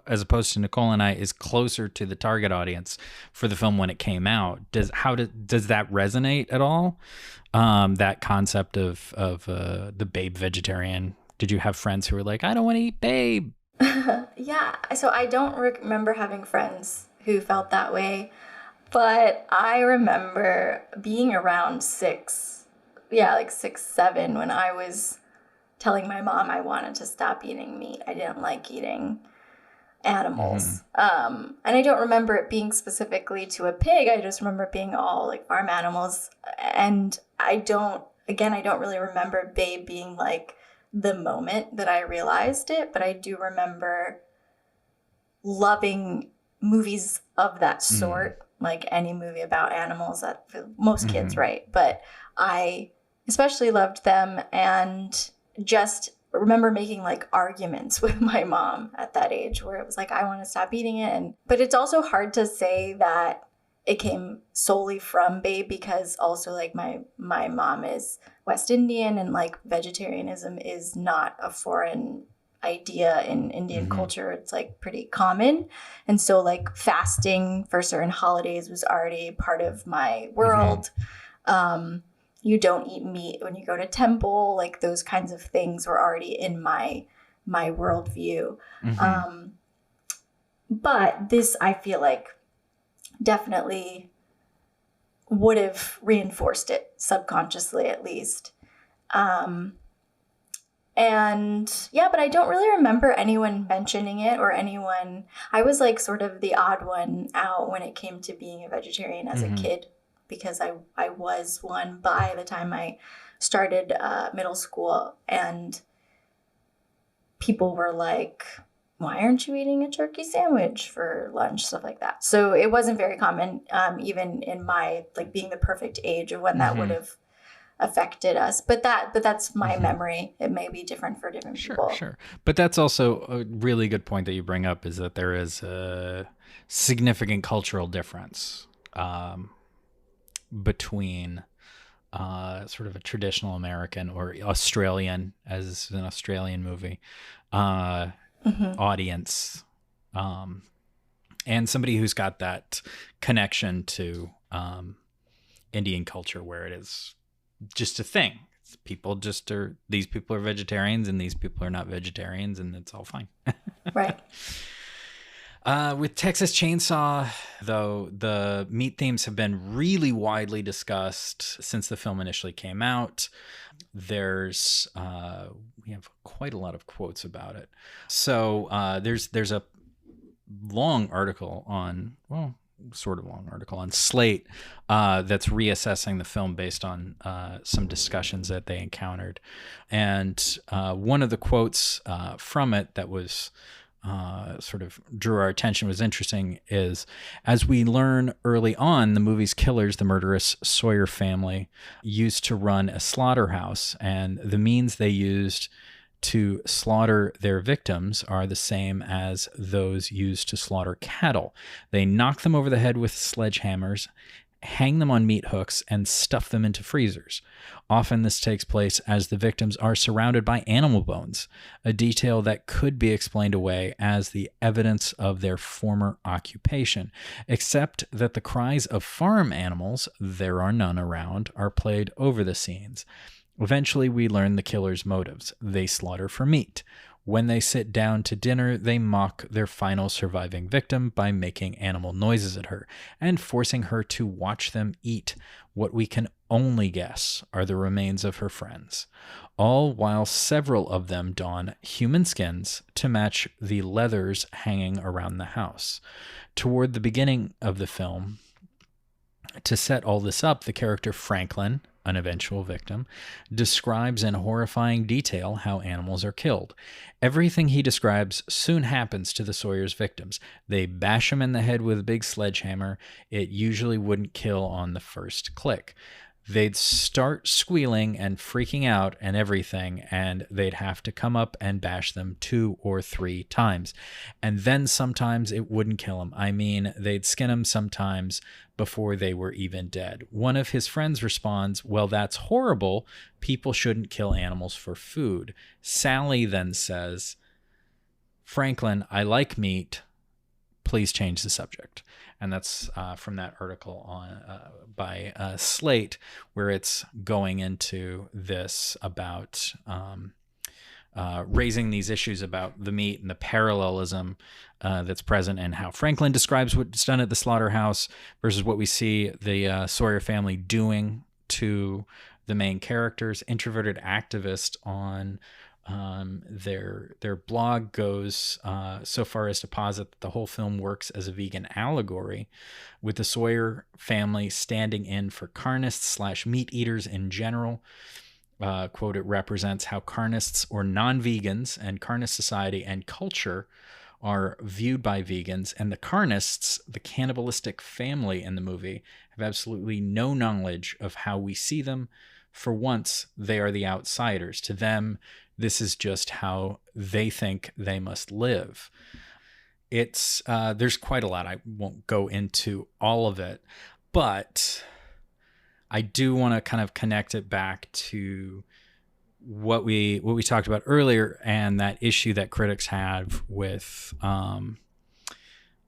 as opposed to Nicole and I, is closer to the target audience for the film when it came out, does that resonate at all? That concept of the Babe vegetarian. Did you have friends who were like, I don't want to eat Babe? Yeah, so I don't remember having friends who felt that way, but I remember being around 6, 7, when I was telling my mom I wanted to stop eating meat. I didn't like eating animals. And I don't remember it being specifically to a pig. I just remember it being all like farm animals. And I don't really remember Babe being like the moment that I realized it, but I do remember loving movies of that sort, like any movie about animals that most kids, right? But I especially loved them, and just remember making like arguments with my mom at that age where it was like, I want to stop eating it. But it's also hard to say that it came solely from Babe, because also like my mom is West Indian, and like vegetarianism is not a foreign idea in Indian culture. It's like pretty common. And so like fasting for certain holidays was already part of my world. You don't eat meat when you go to temple, like those kinds of things were already in my worldview. But this, I feel like, definitely would have reinforced it subconsciously, at least. But I don't really remember anyone mentioning it, or anyone. I was like sort of the odd one out when it came to being a vegetarian as a kid, because I was one by the time I started middle school, and people were like, why aren't you eating a turkey sandwich for lunch, stuff like that. So it wasn't very common, even in my like being the perfect age of when that would have affected us. But that's my memory. It may be different for different people. Sure. But that's also a really good point that you bring up, is that there is a significant cultural difference between sort of a traditional American or Australian, as an Australian movie, audience, and somebody who's got that connection to Indian culture, where it is just a thing. These people are vegetarians and these people are not vegetarians, and it's all fine. Right. With Texas Chainsaw, though, the meat themes have been really widely discussed since the film initially came out. There's we have quite a lot of quotes about it. So there's a long article on, sort of long article on Slate that's reassessing the film based on some discussions that they encountered. And one of the quotes from it that was sort of drew our attention, was interesting, is, as we learn early on, the movie's killers, the murderous Sawyer family, used to run a slaughterhouse, and the means they used to slaughter their victims are the same as those used to slaughter cattle. They knock them over the head with sledgehammers, hang them on meat hooks, and stuff them into freezers. Often this takes place as the victims are surrounded by animal bones, a detail that could be explained away as the evidence of their former occupation, except that the cries of farm animals, there are none around, are played over the scenes. Eventually, we learn the killer's motives. They slaughter for meat. When they sit down to dinner, they mock their final surviving victim by making animal noises at her and forcing her to watch them eat what we can only guess are the remains of her friends, all while several of them don human skins to match the leathers hanging around the house. Toward the beginning of the film, to set all this up, the character Franklin, an eventual victim, describes in horrifying detail how animals are killed. Everything he describes soon happens to the Sawyer's victims. They bash him in the head with a big sledgehammer. It usually wouldn't kill on the first click. They'd start squealing and freaking out and everything, and they'd have to come up and bash them 2 or 3 times. And then sometimes it wouldn't kill them. I mean, they'd skin them sometimes before they were even dead. One of his friends responds, "Well, that's horrible. People shouldn't kill animals for food." Sally then says, "Franklin, I like meat. Please change the subject." And that's from that article by Slate, where it's going into this about raising these issues about the meat and the parallelism that's present, and how Franklin describes what's done at the slaughterhouse versus what we see the Sawyer family doing to the main characters. Introverted Activist on their blog goes so far as to posit that the whole film works as a vegan allegory, with the Sawyer family standing in for carnists / meat eaters in general. Quote, "It represents how carnists or non-vegans and carnist society and culture are viewed by vegans, and the carnists, the cannibalistic family in the movie, have absolutely no knowledge of how we see them. For once, they are the outsiders. To them, this is just how they think they must live." It's there's quite a lot. I won't go into all of it, but I do want to kind of connect it back to what we talked about earlier, and that issue that critics have with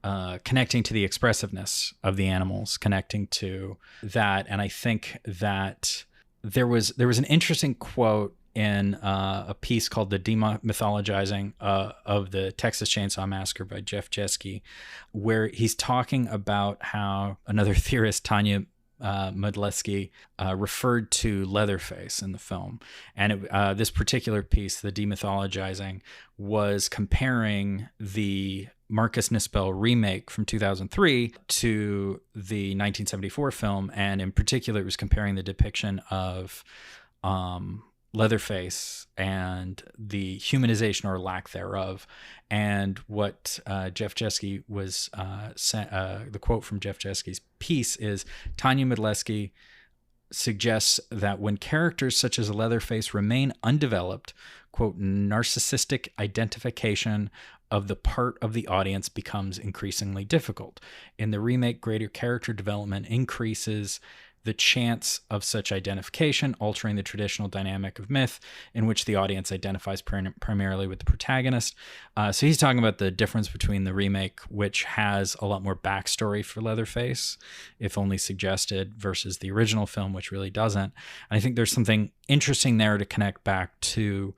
connecting to the expressiveness of the animals, connecting to that. And I think that there was an interesting quote in a piece called "The Demythologizing of the Texas Chain Saw Massacre" by Jeff Jeske, where he's talking about how another theorist, Tanya Modleski, referred to Leatherface in the film. And this particular piece, "The Demythologizing," was comparing the Marcus Nispel remake from 2003 to the 1974 film. And in particular, it was comparing the depiction of Leatherface and the humanization or lack thereof. And what Jeff Jeske was, the quote from Jeff Jeske's piece is, "Tanya Modleski suggests that when characters such as Leatherface remain undeveloped, quote, narcissistic identification of the part of the audience becomes increasingly difficult. In the remake, greater character development increases the chance of such identification, altering the traditional dynamic of myth in which the audience identifies primarily with the protagonist." So he's talking about the difference between the remake, which has a lot more backstory for Leatherface, if only suggested, versus the original film, which really doesn't. And I think there's something interesting there to connect back to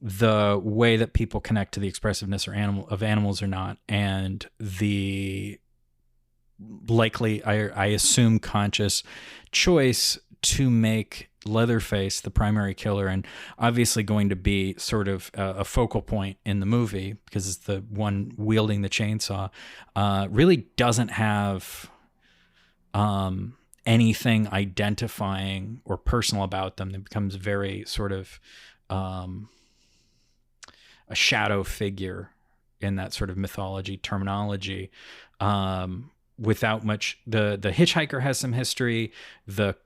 the way that people connect to the expressiveness of animals or not, and the likely, I assume, conscious choice to make Leatherface the primary killer, and obviously going to be sort of a focal point in the movie because it's the one wielding the chainsaw, really doesn't have anything identifying or personal about them. It becomes very sort of a shadow figure in that sort of mythology terminology. Without much, the hitchhiker has some history. The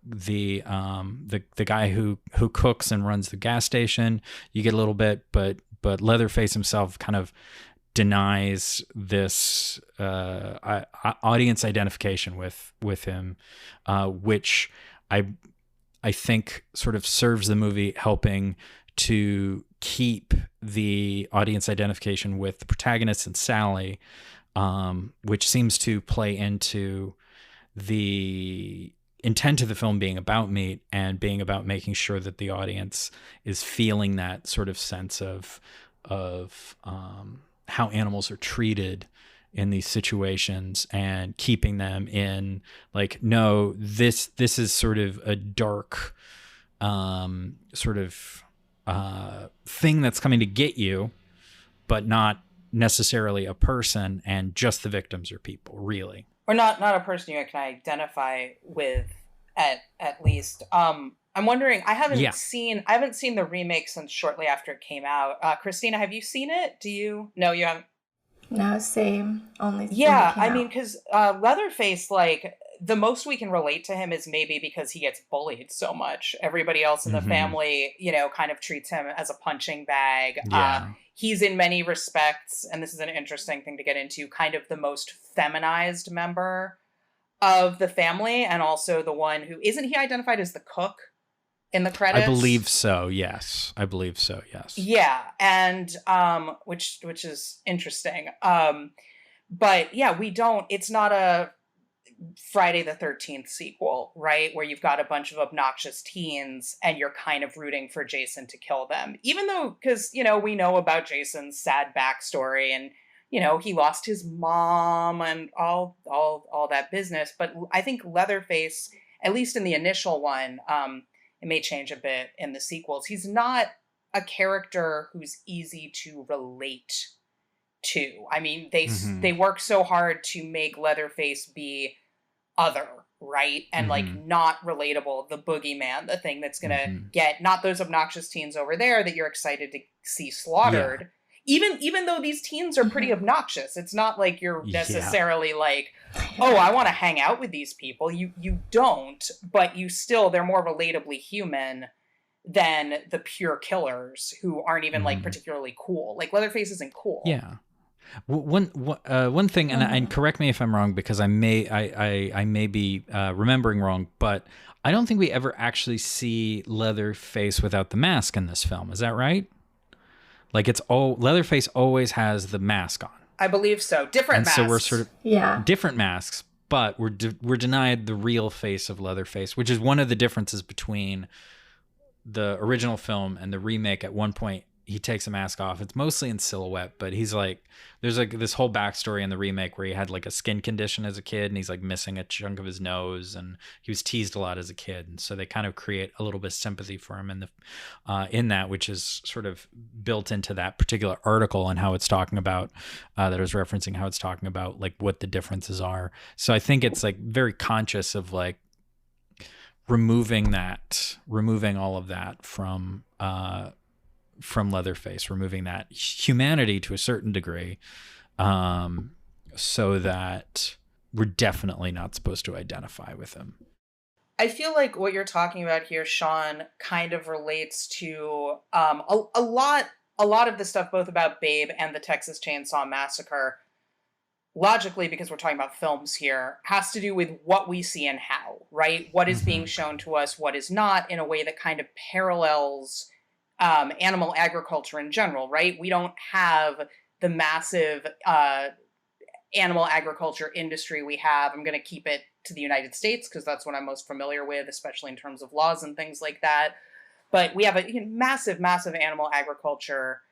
guy who cooks and runs the gas station, you get a little bit, but Leatherface himself kind of denies this audience identification with him, which I think sort of serves the movie, helping to keep the audience identification with the protagonist and Sally, which seems to play into the intent of the film being about meat and being about making sure that the audience is feeling that sort of sense of of how animals are treated in these situations and keeping them in like, no, this is sort of a dark thing that's coming to get you, but not necessarily a person, and just the victims are people, really. Or not a person you can identify with at least. I'm wondering, I haven't seen the remake since shortly after it came out. Christina, have you seen it? Do you? No, you haven't. No, same. Only. Yeah, I mean, because Leatherface, like, the most we can relate to him is maybe because he gets bullied so much. Everybody else in the family, you know, kind of treats him as a punching bag. Yeah. He's in many respects, and this is an interesting thing to get into, kind of the most feminized member of the family, and also the one who isn't he identified as the cook in the credits? I believe so. Yes. Yeah, and which is interesting. But yeah, it's not a Friday the 13th sequel, right? Where you've got a bunch of obnoxious teens and you're kind of rooting for Jason to kill them. Even though, because, you know, we know about Jason's sad backstory and, you know, he lost his mom and all that business. But I think Leatherface, at least in the initial one, it may change a bit in the sequels, he's not a character who's easy to relate to. I mean, they work so hard to make Leatherface be other, right? And like not relatable, the boogeyman, the thing that's gonna get not those obnoxious teens over there that you're excited to see slaughtered. Yeah. Even though these teens are pretty obnoxious, it's not like you're necessarily like, oh, I want to hang out with these people. You don't, but you still, they're more relatably human than the pure killers who aren't even like particularly cool. Like Leatherface isn't cool. Yeah. One thing, and correct me if I'm wrong, because I may be remembering wrong, but I don't think we ever actually see Leatherface without the mask in this film. Is that right? Like Leatherface always has the mask on. I believe so. Different masks. So we're sort of different masks, but we're denied the real face of Leatherface, which is one of the differences between the original film and the remake. At one point, he takes a mask off. It's mostly in silhouette, but he's like, there's like this whole backstory in the remake where he had like a skin condition as a kid and he's like missing a chunk of his nose and he was teased a lot as a kid. And so they kind of create a little bit of sympathy for him in that, which is sort of built into that particular article and how it's talking about, that I was referencing, how it's talking about like what the differences are. So I think it's like very conscious of like removing all of that from Leatherface, removing that humanity to a certain degree, so that we're definitely not supposed to identify with him. I feel like what you're talking about here, Sean, kind of relates to a lot of the stuff both about Babe and the Texas Chain Saw Massacre. Logically, because we're talking about films here, has to do with what we see and how, right? What is being shown to us, what is not, in a way that kind of parallels animal agriculture in general, right? We don't have the massive animal agriculture industry we have. I'm going to keep it to the United States because that's what I'm most familiar with, especially in terms of laws and things like that. But we have a massive animal agriculture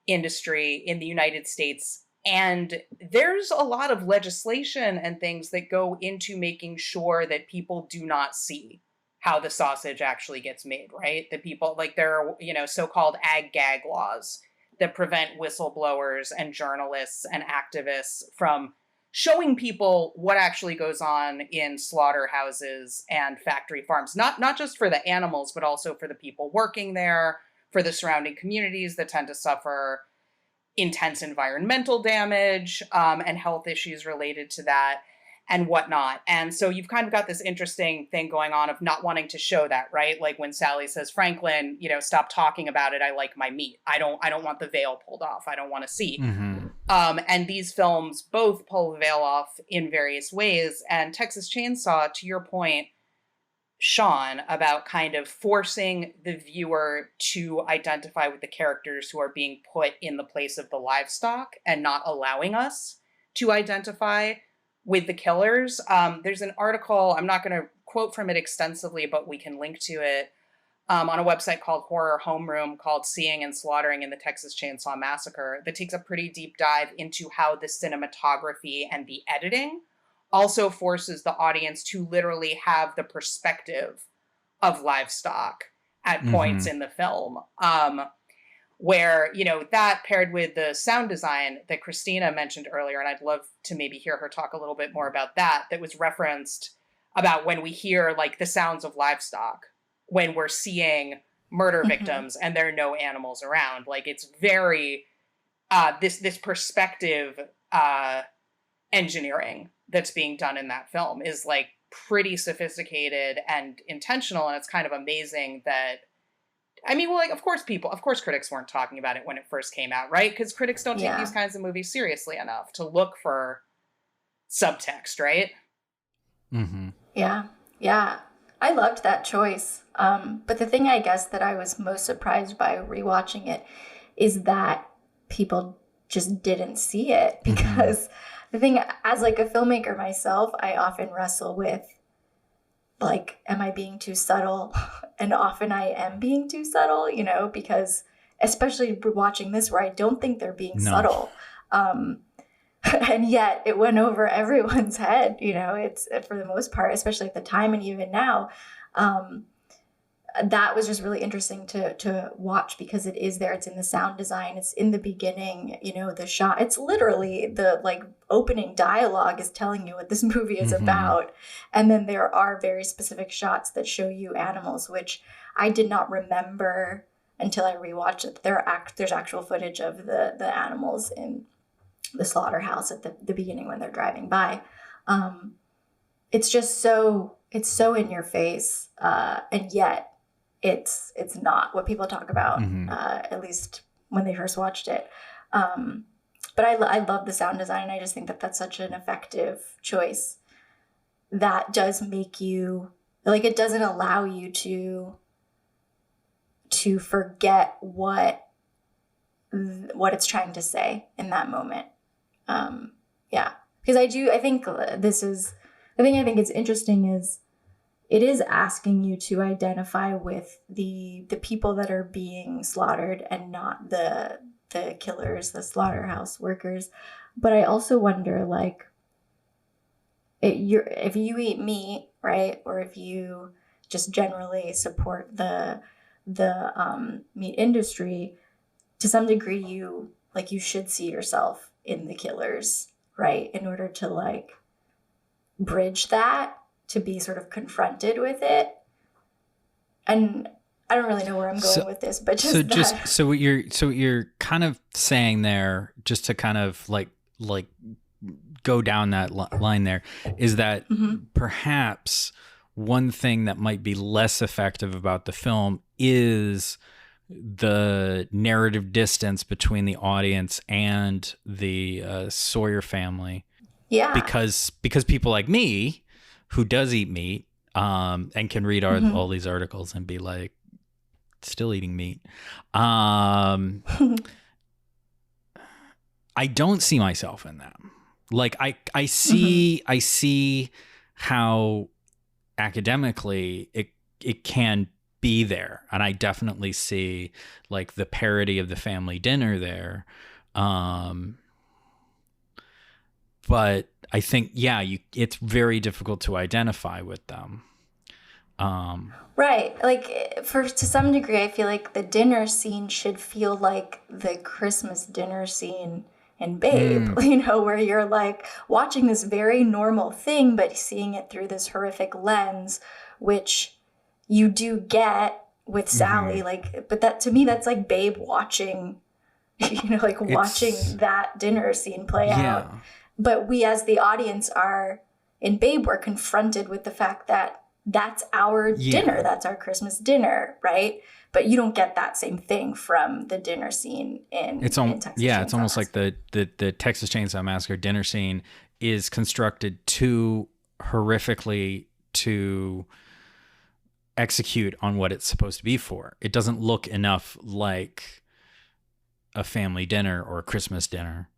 industry in the United States. And there's a lot of legislation and things that go into making sure that people do not see how the sausage actually gets made, right? That people, like, there are, so-called ag-gag laws that prevent whistleblowers and journalists and activists from showing people what actually goes on in slaughterhouses and factory farms, not just for the animals, but also for the people working there, for the surrounding communities that tend to suffer intense environmental damage and health issues related to that and whatnot. And so you've kind of got this interesting thing going on of not wanting to show that, right? Like when Sally says, Franklin, stop talking about it. I like my meat. I don't want the veil pulled off. I don't want to see. And these films both pull the veil off in various ways. And Texas Chainsaw, to your point, Sean, about kind of forcing the viewer to identify with the characters who are being put in the place of the livestock and not allowing us to identify with the killers. There's an article, I'm not going to quote from it extensively, but we can link to it, on a website called Horror Homeroom called Seeing and Slaughtering in the Texas Chain Saw Massacre that takes a pretty deep dive into how the cinematography and the editing also forces the audience to literally have the perspective of livestock at points in the film. Where, you know, that paired with the sound design that Christina mentioned earlier, and I'd love to maybe hear her talk a little bit more about that was referenced about when we hear like the sounds of livestock, when we're seeing murder victims and there are no animals around. Like, it's very, this perspective engineering that's being done in that film is like pretty sophisticated and intentional. And it's kind of amazing that, I mean, well, like, of course critics weren't talking about it when it first came out, right? Because critics don't take these kinds of movies seriously enough to look for subtext, right? Mm-hmm. Yeah. I loved that choice. But the thing, I guess, that I was most surprised by rewatching it is that people just didn't see it. Because the thing, as like a filmmaker myself, I often wrestle with, like, am I being too subtle? And often I am being too subtle, you know, because especially watching this where I don't think they're being subtle. And yet it went over everyone's head, you know, it's for the most part, especially at the time and even now. That was just really interesting to watch because it is there. It's in the sound design. It's in the beginning, you know, the shot. It's literally the like opening dialogue is telling you what this movie is about. And then there are very specific shots that show you animals, which I did not remember until I rewatched it. There's actual footage of the animals in the slaughterhouse at the beginning when they're driving by. It's just it's so in your face. And yet it's not what people talk about, at least when they first watched it. But I love the sound design, and I just think that that's such an effective choice that does make you, like, it doesn't allow you to forget what it's trying to say in that moment. Because I think it's interesting is it is asking you to identify with the people that are being slaughtered and not the killers, the slaughterhouse workers. But I also wonder, like, if you eat meat, right, or if you just generally support the meat industry, to some degree you should see yourself in the killers, right, in order to like bridge that, to be sort of confronted with it. And I don't really know where I'm going with this, but so what you're kind of saying there, just to kind of like go down that line there, is that perhaps one thing that might be less effective about the film is the narrative distance between the audience and the Sawyer family. Yeah. Because people like me, who does eat meat, and can read all these articles and be like, still eating meat. I don't see myself in that. Like I see how academically it can be there, and I definitely see like the parody of the family dinner there. But I think, it's very difficult to identify with them. Right. Like, to some degree, I feel like the dinner scene should feel like the Christmas dinner scene in Babe, you know, where you're like watching this very normal thing, but seeing it through this horrific lens, which you do get with Sally. Like, but that, to me, that's like Babe watching, you know, like watching that dinner scene play out. But we as the audience are, in Babe, we're confronted with the fact that that's our dinner. That's our Christmas dinner, right? But you don't get that same thing from the dinner scene in Texas Chainsaw it's almost Massacre. like the Texas Chainsaw Massacre dinner scene is constructed too horrifically to execute on what it's supposed to be for. It doesn't look enough like a family dinner or a Christmas dinner.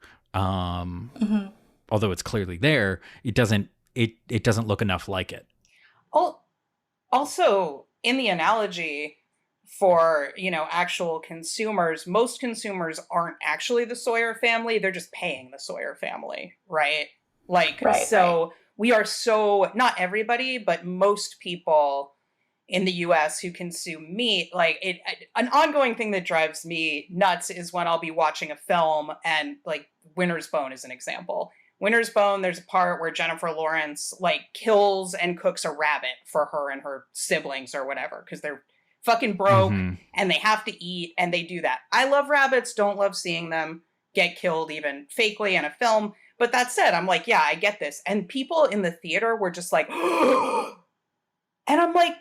Although it's clearly there, it doesn't look enough like it. Also, in the analogy, for, actual consumers, most consumers aren't actually the Sawyer family. They're just paying the Sawyer family, right? We are not everybody, but most people in the US who consume meat, an ongoing thing that drives me nuts is when I'll be watching a film and Winter's Bone is an example. Winter's Bone, there's a part where Jennifer Lawrence kills and cooks a rabbit for her and her siblings or whatever, because they're fucking broke and they have to eat, and they do that. I love rabbits, don't love seeing them get killed even fakely in a film. But that said, I'm like, yeah, I get this. And people in the theater were just like, and I'm like,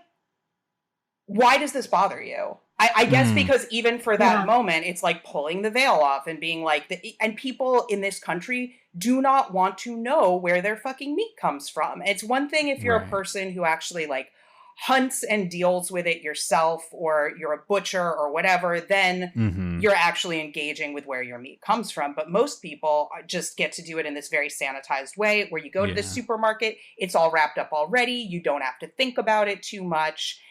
why does this bother you? I guess because even for that moment, it's like pulling the veil off and being like, and people in this country do not want to know where their fucking meat comes from. It's one thing if you're a person who actually hunts and deals with it yourself, or you're a butcher or whatever, then you're actually engaging with where your meat comes from. But most people just get to do it in this very sanitized way where you go to the supermarket, it's all wrapped up already. You don't have to think about it too much.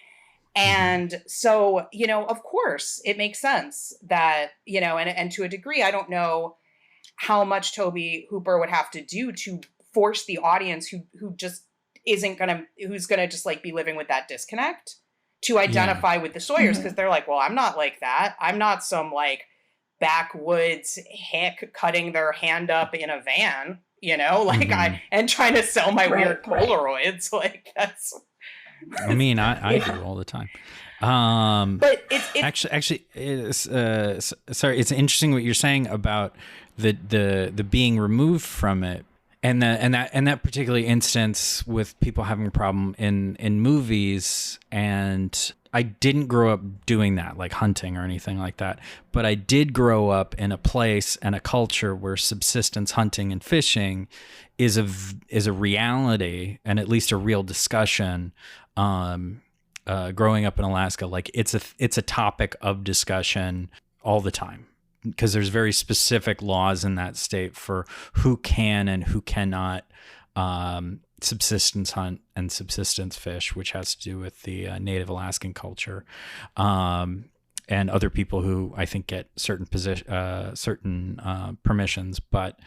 And so, of course, it makes sense that, and to a degree, I don't know how much Tobe Hooper would have to do to force the audience who just who's gonna just be living with that disconnect to identify with the Sawyers, because they're like, well, I'm not like that. I'm not some backwoods hick cutting their hand up in a van, and trying to sell my weird Polaroids. That's. I mean, I do all the time. But it's actually, sorry, it's interesting what you're saying about the being removed from it. And that particular instance with people having a problem in movies, and I didn't grow up doing that, like hunting or anything like that, but I did grow up in a place and a culture where subsistence hunting and fishing is a reality, and at least a real discussion. Growing up in Alaska, it's a topic of discussion all the time, because there's very specific laws in that state for who can and who cannot subsistence hunt and subsistence fish, which has to do with the Native Alaskan culture, and other people who I think get certain permissions. But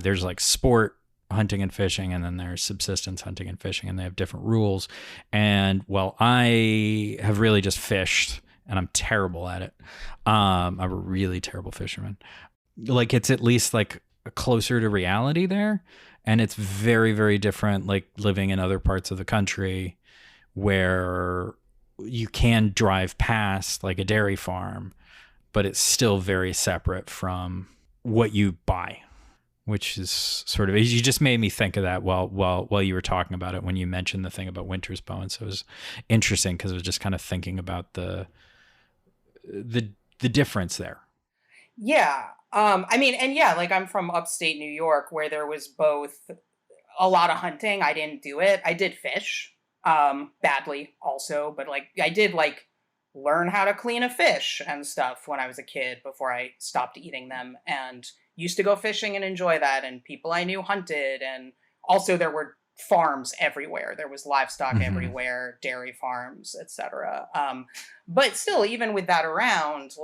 there's sport hunting and fishing, and then there's subsistence hunting and fishing, and they have different rules. And I have really just fished, and I'm terrible at it. I'm a really terrible fisherman. It's at least closer to reality there. And it's very, very different, living in other parts of the country where you can drive past a dairy farm, but it's still very separate from what you buy, which is sort of, you just made me think of that while you were talking about it, when you mentioned the thing about Winter's Bone. So it was interesting, because I was just kind of thinking about the difference there. Yeah. I'm from upstate New York, where there was both a lot of hunting. I didn't do it. I did fish, badly also, but I did learn how to clean a fish and stuff when I was a kid before I stopped eating them, and used to go fishing and enjoy that. And people I knew hunted, and also there were farms everywhere. There was livestock everywhere, dairy farms, etc. But still, even with that around,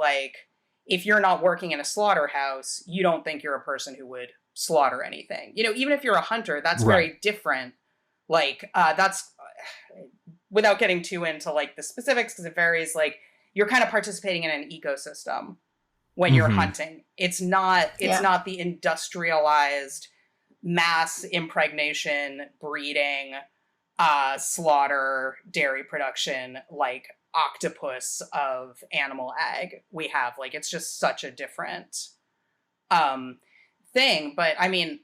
if you're not working in a slaughterhouse, you don't think you're a person who would slaughter anything. Even if you're a hunter, that's very different. That's without getting too into the specifics, because it varies. You're kind of participating in an ecosystem when you're hunting. It's not the industrialized mass impregnation, breeding, slaughter, dairy production, octopus of animal ag we have. It's just such a different thing. But I mean,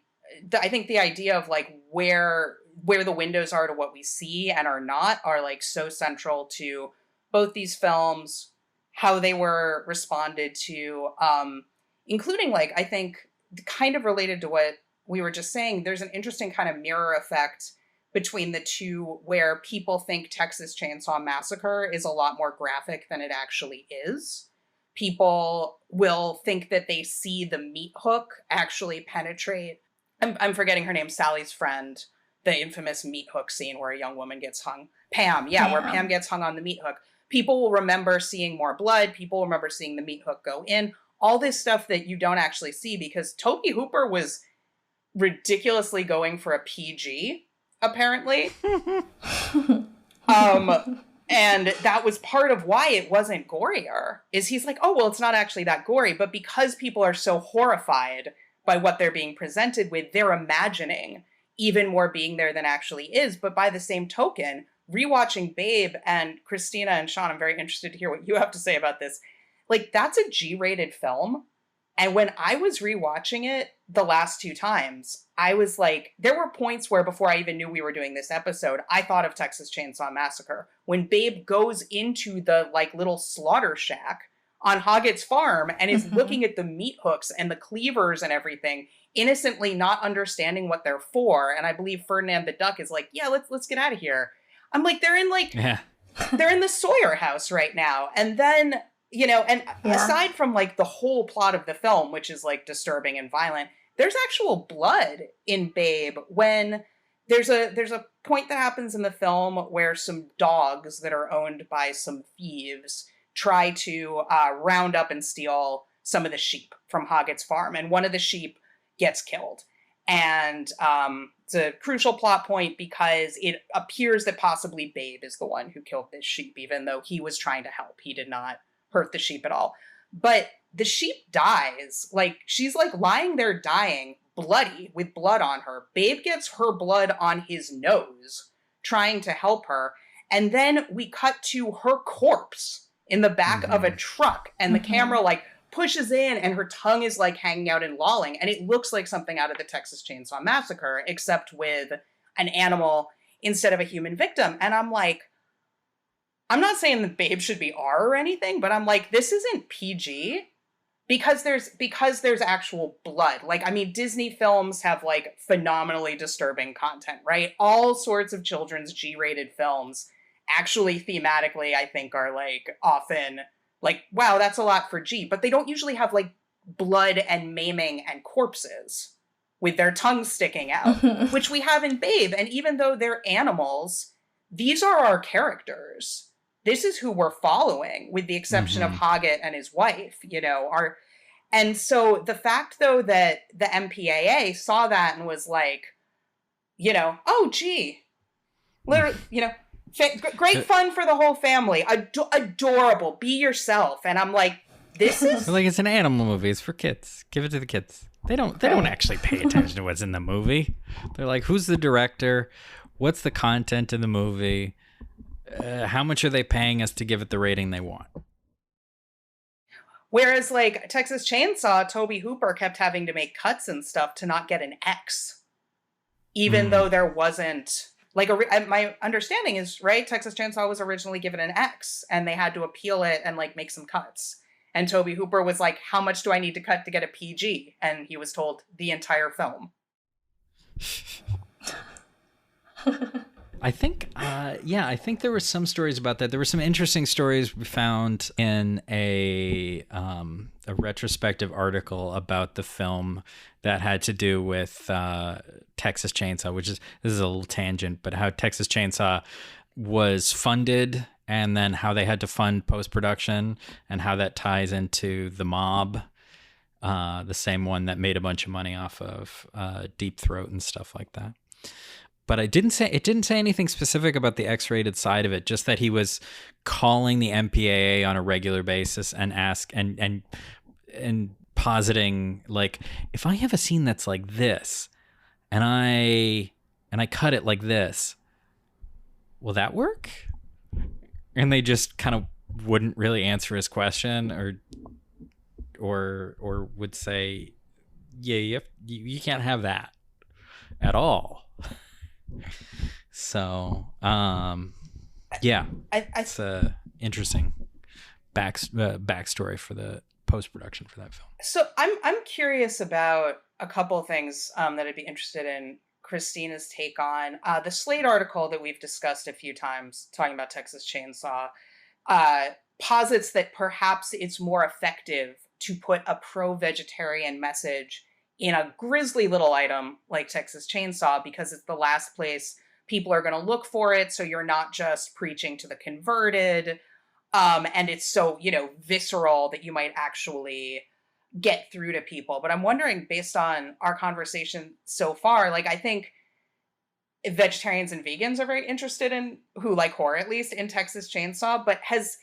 I think the idea of where the windows are to what we see and are not are so central to both these films, how they were responded to, including I think kind of related to what we were just saying, there's an interesting kind of mirror effect between the two, where people think Texas Chain Saw Massacre is a lot more graphic than it actually is. People will think that they see the meat hook actually penetrate. I'm forgetting her name, Sally's friend, the infamous meat hook scene where a young woman gets hung. Pam, where Pam gets hung on the meat hook. people will remember seeing more blood. People remember seeing the meat hook go in. All this stuff that you don't actually see because Tobe Hooper was ridiculously going for a PG, apparently. And that was part of why it wasn't gorier, is he's like, oh, well, it's not actually that gory. But because people are so horrified by what they're being presented with, they're imagining even more being there than actually is. But by the same token, rewatching Babe, and Christina and Sean, I'm very interested to hear what you have to say about this. Like, that's a G-rated film. And when I was rewatching it the last 2 times, I was like, there were points where before I even knew we were doing this episode, I thought of Texas Chain Saw Massacre. When Babe goes into the like little slaughter shack on Hoggett's farm and is looking at the meat hooks and the cleavers and everything, innocently not understanding what they're for. And I believe Ferdinand the Duck is like, yeah, let's get out of here. I'm like, they're in the Sawyer house right now. And then, you know, and aside from like the whole plot of the film, which is like disturbing and violent, there's actual blood in Babe when there's a point that happens in the film where some dogs that are owned by some thieves try to round up and steal some of the sheep from Hoggett's farm. And one of the sheep gets killed. And it's a crucial plot point because it appears that possibly Babe is the one who killed this sheep, even though he was trying to help. He did not hurt the sheep at all. But the sheep dies. Like, she's like lying there dying, bloody, with blood on her. Babe gets her blood on his nose, trying to help her. And then we cut to her corpse in the back of a truck. And the camera like pushes in and her tongue is like hanging out and lolling. And it looks like something out of the Texas Chain Saw Massacre, except with an animal instead of a human victim. And I'm like, I'm not saying that Babe should be R or anything, but I'm like, this isn't PG because there's actual blood. Like, I mean, Disney films have like phenomenally disturbing content, right? All sorts of children's G-rated films actually thematically, I think, are like often like, wow, that's a lot for G, but they don't usually have like blood and maiming and corpses with their tongues sticking out, which we have in Babe. And even though they're animals, these are our characters. This is who we're following, with the exception of Hoggett and his wife, you know. And so the fact, though, that the MPAA saw that and was like, you know, oh, gee, literally, you know, great fun for the whole family, adorable, be yourself. And I'm like, this is like, it's an animal movie. It's for kids. Give it to the kids. They don't actually pay attention to what's in the movie. They're like, who's the director? What's the content in the movie? How much are they paying us to give it the rating they want? Whereas, like, Texas Chainsaw, Tobe Hooper kept having to make cuts and stuff to not get an X. Even though there wasn't... Like, my understanding is, right, Texas Chainsaw was originally given an X, and they had to appeal it and, like, make some cuts. And Tobe Hooper was like, how much do I need to cut to get a PG? And he was told the entire film. I think, I think there were some stories about that. There were some interesting stories we found in a retrospective article about the film that had to do with Texas Chainsaw, this is a little tangent, but how Texas Chainsaw was funded and then how they had to fund post-production and how that ties into The Mob, the same one that made a bunch of money off of Deep Throat and stuff like that. But it didn't say anything specific about the X-rated side of it, just that he was calling the MPAA on a regular basis and and positing, like, if I have a scene that's like this and I cut it like this, will that work? And they just kind of wouldn't really answer his question or would say, yeah, you can't have that at all. So, it's a interesting backstory for the post-production for that film. So I'm curious about a couple of things that I'd be interested in Christina's take on. The Slate article that we've discussed a few times, talking about Texas Chainsaw, posits that perhaps it's more effective to put a pro-vegetarian message in a grisly little item like Texas Chainsaw because it's the last place people are going to look for it. So you're not just preaching to the converted. And it's so, visceral that you might actually get through to people. But I'm wondering, based on our conversation so far, like, I think vegetarians and vegans are very interested in, who like horror at least, in Texas Chainsaw, but has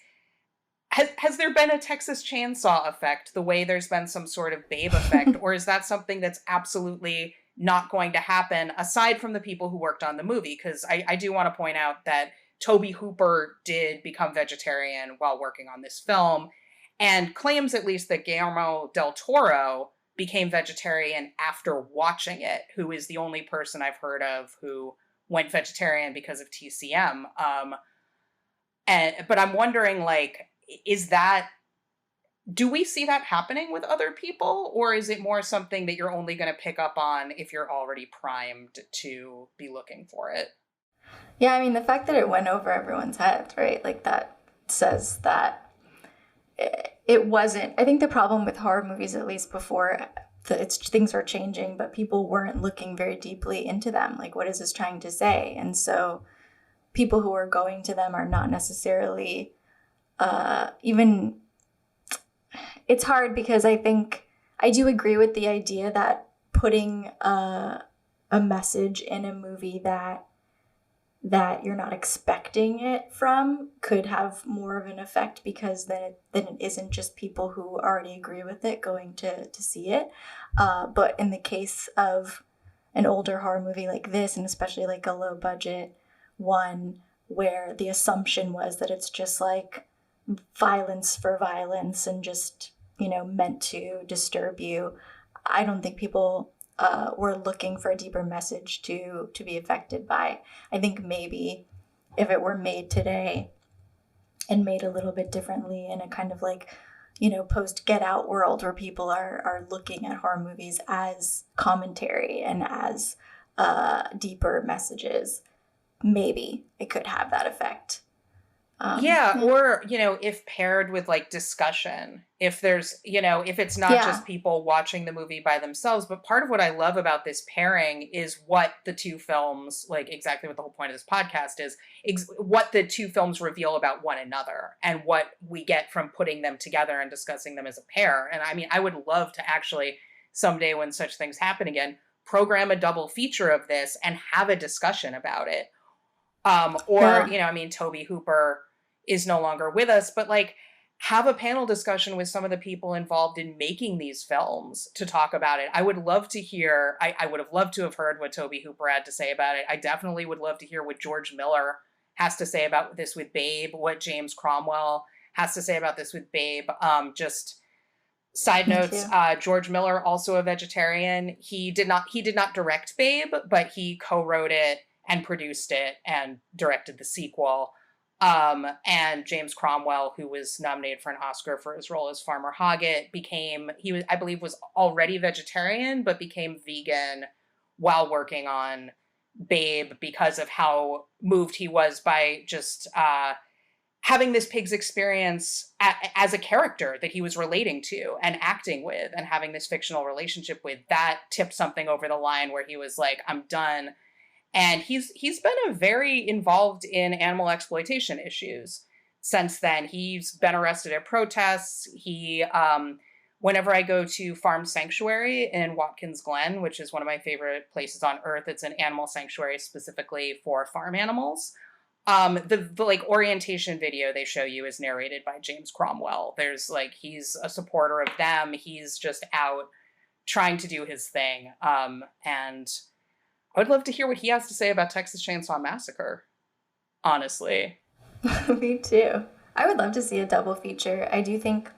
there been a Texas Chainsaw effect the way there's been some sort of Babe effect, or is that something that's absolutely not going to happen aside from the people who worked on the movie? Because I do want to point out that Tobe Hooper did become vegetarian while working on this film, and claims at least that Guillermo del Toro became vegetarian after watching it, who is the only person I've heard of who went vegetarian because of TCM. But I'm wondering, like, do we see that happening with other people, or is it more something that you're only going to pick up on if you're already primed to be looking for it? Yeah, I mean, the fact that it went over everyone's head, right? Like, that says that it wasn't. I think the problem with horror movies, at least before, things are changing, but people weren't looking very deeply into them. Like, what is this trying to say? And so people who are going to them are not necessarily even. It's hard because I think I do agree with the idea that putting a message in a movie that you're not expecting it from could have more of an effect, because then it isn't just people who already agree with it going to see it. But in the case of an older horror movie like this, and especially like a low budget one where the assumption was that it's just like violence for violence and just, meant to disturb you, I don't think people were looking for a deeper message to be affected by. I think maybe if it were made today and made a little bit differently in a kind of like, post Get Out world where people are looking at horror movies as commentary and as deeper messages, maybe it could have that effect. Or, if paired with like discussion, if there's, if it's not just people watching the movie by themselves. But part of what I love about this pairing is what the two films, like exactly what the whole point of this podcast is, what the two films reveal about one another and what we get from putting them together and discussing them as a pair. And I mean, I would love to actually someday, when such things happen again, program a double feature of this and have a discussion about it. Tobe Hooper is no longer with us, but like have a panel discussion with some of the people involved in making these films to talk about it. I would love to hear, I would have loved to have heard what Tobe Hooper had to say about it. I definitely would love to hear what George Miller has to say about this with Babe, what James Cromwell has to say about this with Babe. Just side notes, George Miller, also a vegetarian. He did not direct Babe, but he co-wrote it and produced it and directed the sequel. And James Cromwell, who was nominated for an Oscar for his role as Farmer Hoggett, I believe was already vegetarian, but became vegan while working on Babe because of how moved he was by just having this pig's experience as a character that he was relating to and acting with and having this fictional relationship with. That tipped something over the line where he was like, I'm done. And he's been very involved in animal exploitation issues since then. He's been arrested at protests. He, whenever I go to Farm Sanctuary in Watkins Glen, which is one of my favorite places on earth, it's an animal sanctuary specifically for farm animals. The like orientation video they show you is narrated by James Cromwell. There's like, he's a supporter of them. He's just out trying to do his thing. And I would love to hear what he has to say about Texas Chainsaw Massacre, honestly. Me too. I would love to see a double feature. I do think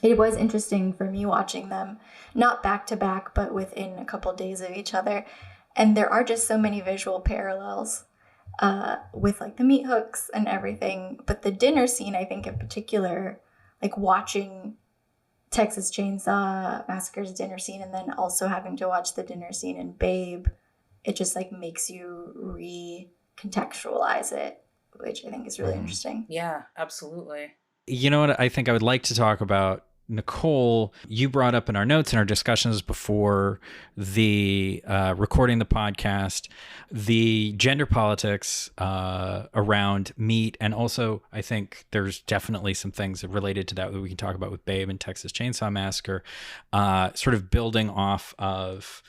it was interesting for me watching them, not back to back, but within a couple days of each other. And there are just so many visual parallels with like the meat hooks and everything. But the dinner scene, I think in particular, like watching Texas Chainsaw Massacre's dinner scene and then also having to watch the dinner scene in Babe, it just like makes you recontextualize it, which I think is really interesting. Yeah, absolutely. You know what I think I would like to talk about Nicole, you brought up in our notes and our discussions before the recording the podcast, the gender politics around meat. And also, I think there's definitely some things related to that we can talk about with Babe and Texas Chainsaw Massacre, sort of building off of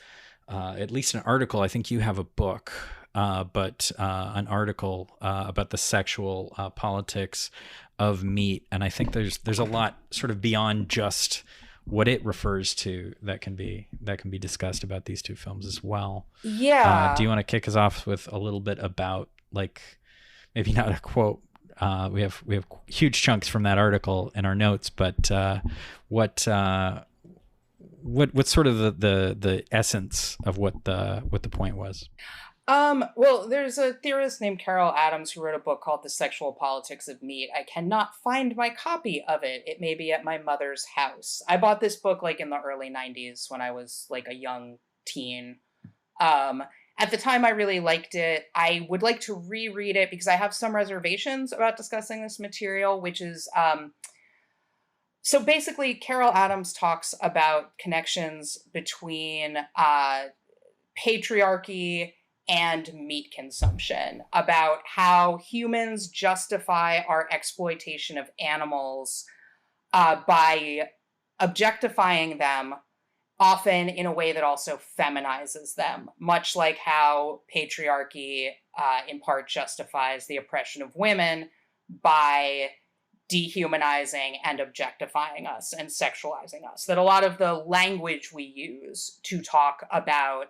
at least an article. I think you have a book, but an article about the sexual politics of meat, and I think there's a lot sort of beyond just what it refers to that can be discussed about these two films as well. Yeah. Do you want to kick us off with a little bit about, like, maybe not a quote? We have huge chunks from that article in our notes, but what's sort of the essence of what the point was? Well, there's a theorist named Carol Adams who wrote a book called The Sexual Politics of Meat. I cannot find my copy of it. It may be at my mother's house. I bought this book like in the early 90s when I was like a young teen. At the time, I really liked it. I would like to reread it because I have some reservations about discussing this material, which is, so basically Carol Adams talks about connections between, patriarchy and meat consumption, about how humans justify our exploitation of animals by objectifying them, often in a way that also feminizes them, much like how patriarchy in part justifies the oppression of women by dehumanizing and objectifying us and sexualizing us. That a lot of the language we use to talk about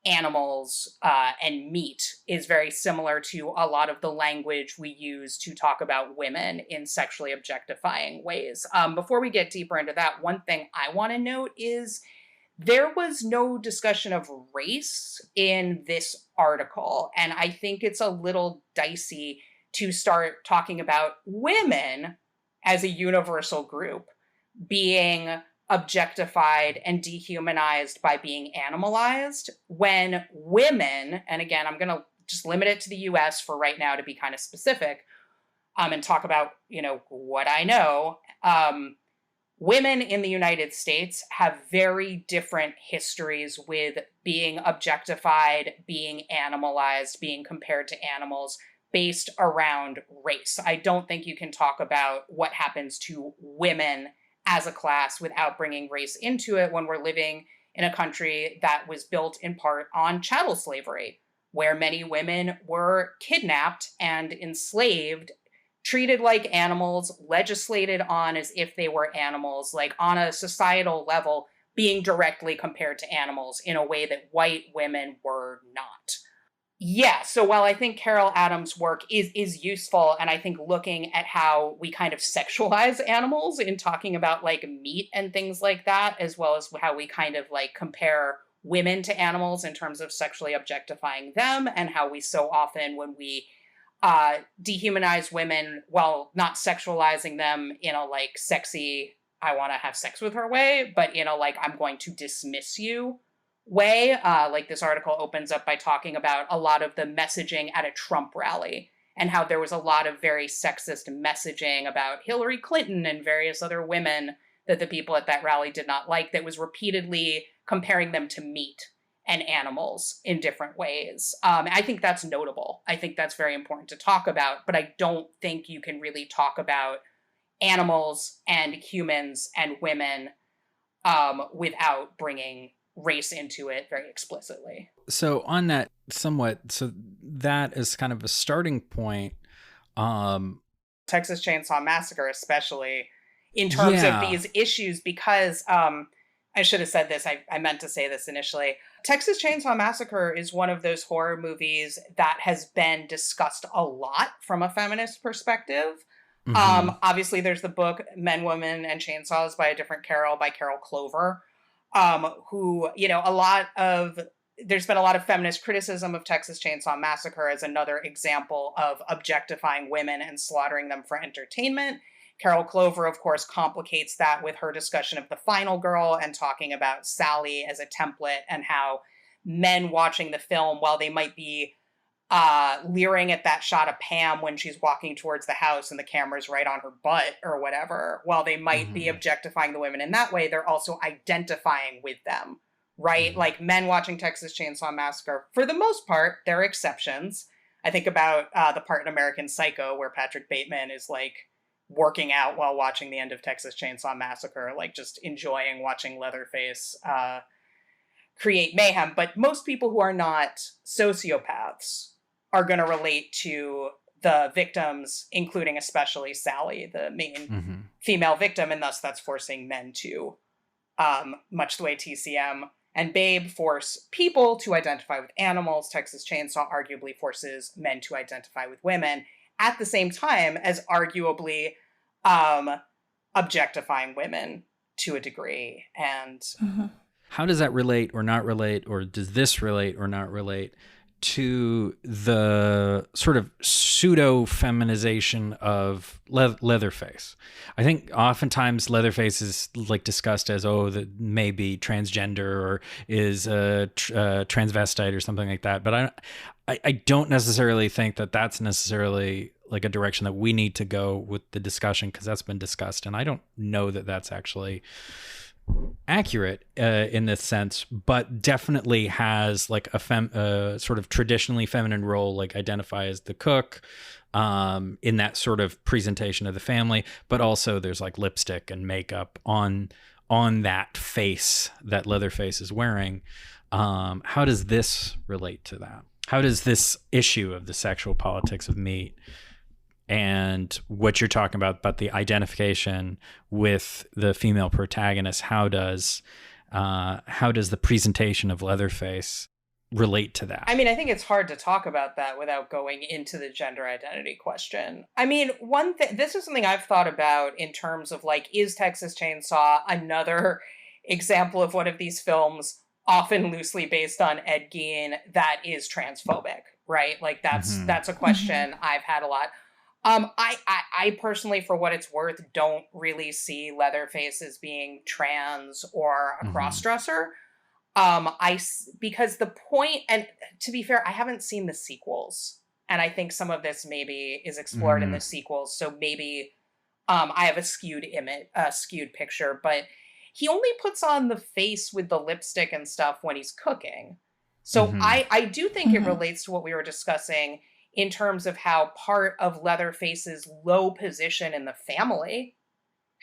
animals and meat is very similar to a lot of the language we use to talk about women in sexually objectifying ways. Before we get deeper into that, one thing I want to note is there was no discussion of race in this article, and I think it's a little dicey to start talking about women as a universal group being objectified and dehumanized by being animalized, when women, and again, I'm going to just limit it to the US for right now to be kind of specific, and talk about, what I know. Women in the United States have very different histories with being objectified, being animalized, being compared to animals based around race. I don't think you can talk about what happens to women as a class without bringing race into it when we're living in a country that was built in part on chattel slavery, where many women were kidnapped and enslaved, treated like animals, legislated on as if they were animals, like on a societal level, being directly compared to animals in a way that white women were not. Yeah, so while I think Carol Adams' work is useful, and I think looking at how we kind of sexualize animals in talking about like meat and things like that, as well as how we kind of like compare women to animals in terms of sexually objectifying them, and how we so often, when we dehumanize women while not sexualizing them in a like sexy, I want to have sex with her way, but in a like, I'm going to dismiss you way. Like this article opens up by talking about a lot of the messaging at a Trump rally and how there was a lot of very sexist messaging about Hillary Clinton and various other women that the people at that rally did not like, that was repeatedly comparing them to meat and animals in different ways. I think that's notable. I think that's very important to talk about, but I don't think you can really talk about animals and humans and women without bringing race into it very explicitly. So on that so that is kind of a starting point. Texas Chainsaw Massacre, especially in terms of these issues, because I should have said this. I meant to say this initially. Texas Chainsaw Massacre is one of those horror movies that has been discussed a lot from a feminist perspective. Mm-hmm. Obviously, there's the book Men, Women, and Chainsaws by Carol Clover, who, there's been a lot of feminist criticism of Texas Chainsaw Massacre as another example of objectifying women and slaughtering them for entertainment. Carol Clover, of course, complicates that with her discussion of The Final Girl and talking about Sally as a template, and how men watching the film, while they might be leering at that shot of Pam when she's walking towards the house and the camera's right on her butt or whatever. While they might be objectifying the women in that way, they're also identifying with them, right? Like men watching Texas Chainsaw Massacre, for the most part, there are exceptions. I think about the part in American Psycho where Patrick Bateman is like working out while watching the end of Texas Chainsaw Massacre, like just enjoying watching Leatherface create mayhem. But most people who are not sociopaths are going to relate to the victims, including especially Sally, the main female victim, and thus that's forcing men to, much the way TCM and Babe force people to identify with animals. Texas Chainsaw arguably forces men to identify with women, at the same time as arguably objectifying women to a degree. And how does that relate or not relate, or does this relate or not relate to the sort of pseudo-feminization of Leatherface? I think oftentimes Leatherface is like discussed as, oh, that may be transgender or is a transvestite or something like that. But I don't necessarily think that that's necessarily like a direction that we need to go with the discussion, because that's been discussed. And I don't know that that's actually accurate in this sense, but definitely has like a sort of traditionally feminine role, like identify as the cook in that sort of presentation of the family. But also there's like lipstick and makeup on that face that Leatherface is wearing. How does this relate to that? How does this issue of the sexual politics of meat and what you're talking about the identification with the female protagonist, how does the presentation of Leatherface relate to that? I mean, I think it's hard to talk about that without going into the gender identity question. I mean, one thing, this is something I've thought about in terms of like, is Texas Chainsaw another example of one of these films, often loosely based on Ed Gein, that is transphobic, right? Like that's a question I've had a lot. I personally, for what it's worth, don't really see Leatherface as being trans or a crossdresser. Because the point, and to be fair, I haven't seen the sequels, and I think some of this maybe is explored in the sequels. So maybe I have a skewed picture, but he only puts on the face with the lipstick and stuff when he's cooking. So I do think it relates to what we were discussing in terms of how part of Leatherface's low position in the family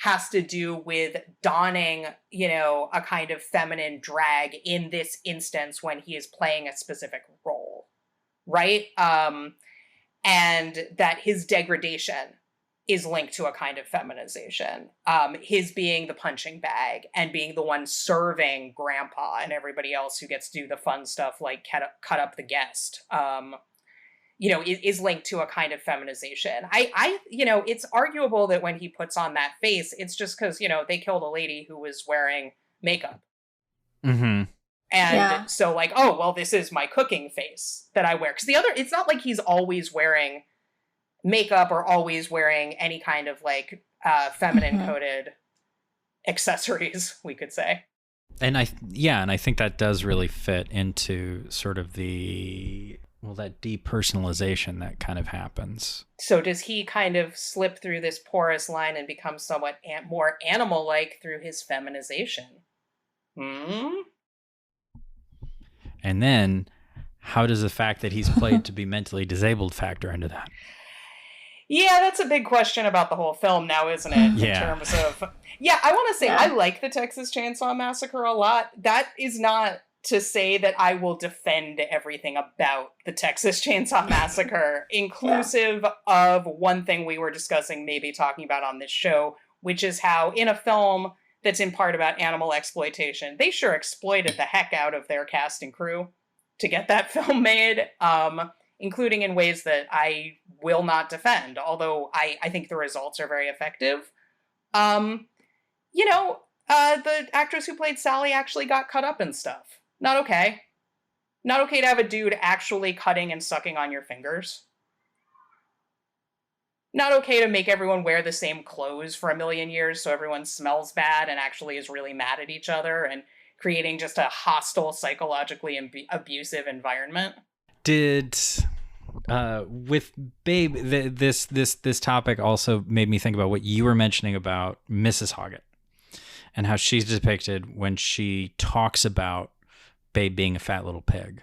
has to do with donning, a kind of feminine drag in this instance when he is playing a specific role, right? And that his degradation is linked to a kind of feminization. His being the punching bag and being the one serving Grandpa and everybody else who gets to do the fun stuff like cut up the guest. Is linked to a kind of feminization. It's arguable that when he puts on that face, it's just because, they killed a lady who was wearing makeup. And so like, oh, well, this is my cooking face that I wear. Because it's not like he's always wearing makeup or always wearing any kind of like feminine coded accessories, we could say. And I think that does really fit into sort of that depersonalization that kind of happens. So does he kind of slip through this porous line and become somewhat more animal-like through his feminization? And then how does the fact that he's played to be mentally disabled factor into that? Yeah, that's a big question about the whole film now, isn't it? Yeah. In terms of... Yeah, I want to say I like the Texas Chainsaw Massacre a lot. That is not to say that I will defend everything about the Texas Chainsaw Massacre, inclusive of one thing we were discussing, maybe talking about on this show, which is how in a film that's in part about animal exploitation, they sure exploited the heck out of their cast and crew to get that film made, including in ways that I will not defend, although I think the results are very effective. The actress who played Sally actually got cut up and stuff. Not okay. Not okay to have a dude actually cutting and sucking on your fingers. Not okay to make everyone wear the same clothes for 1,000,000 years so everyone smells bad and actually is really mad at each other and creating just a hostile, psychologically abusive environment. Did With Babe, this topic also made me think about what you were mentioning about Mrs. Hoggett and how she's depicted when she talks about Babe being a fat little pig.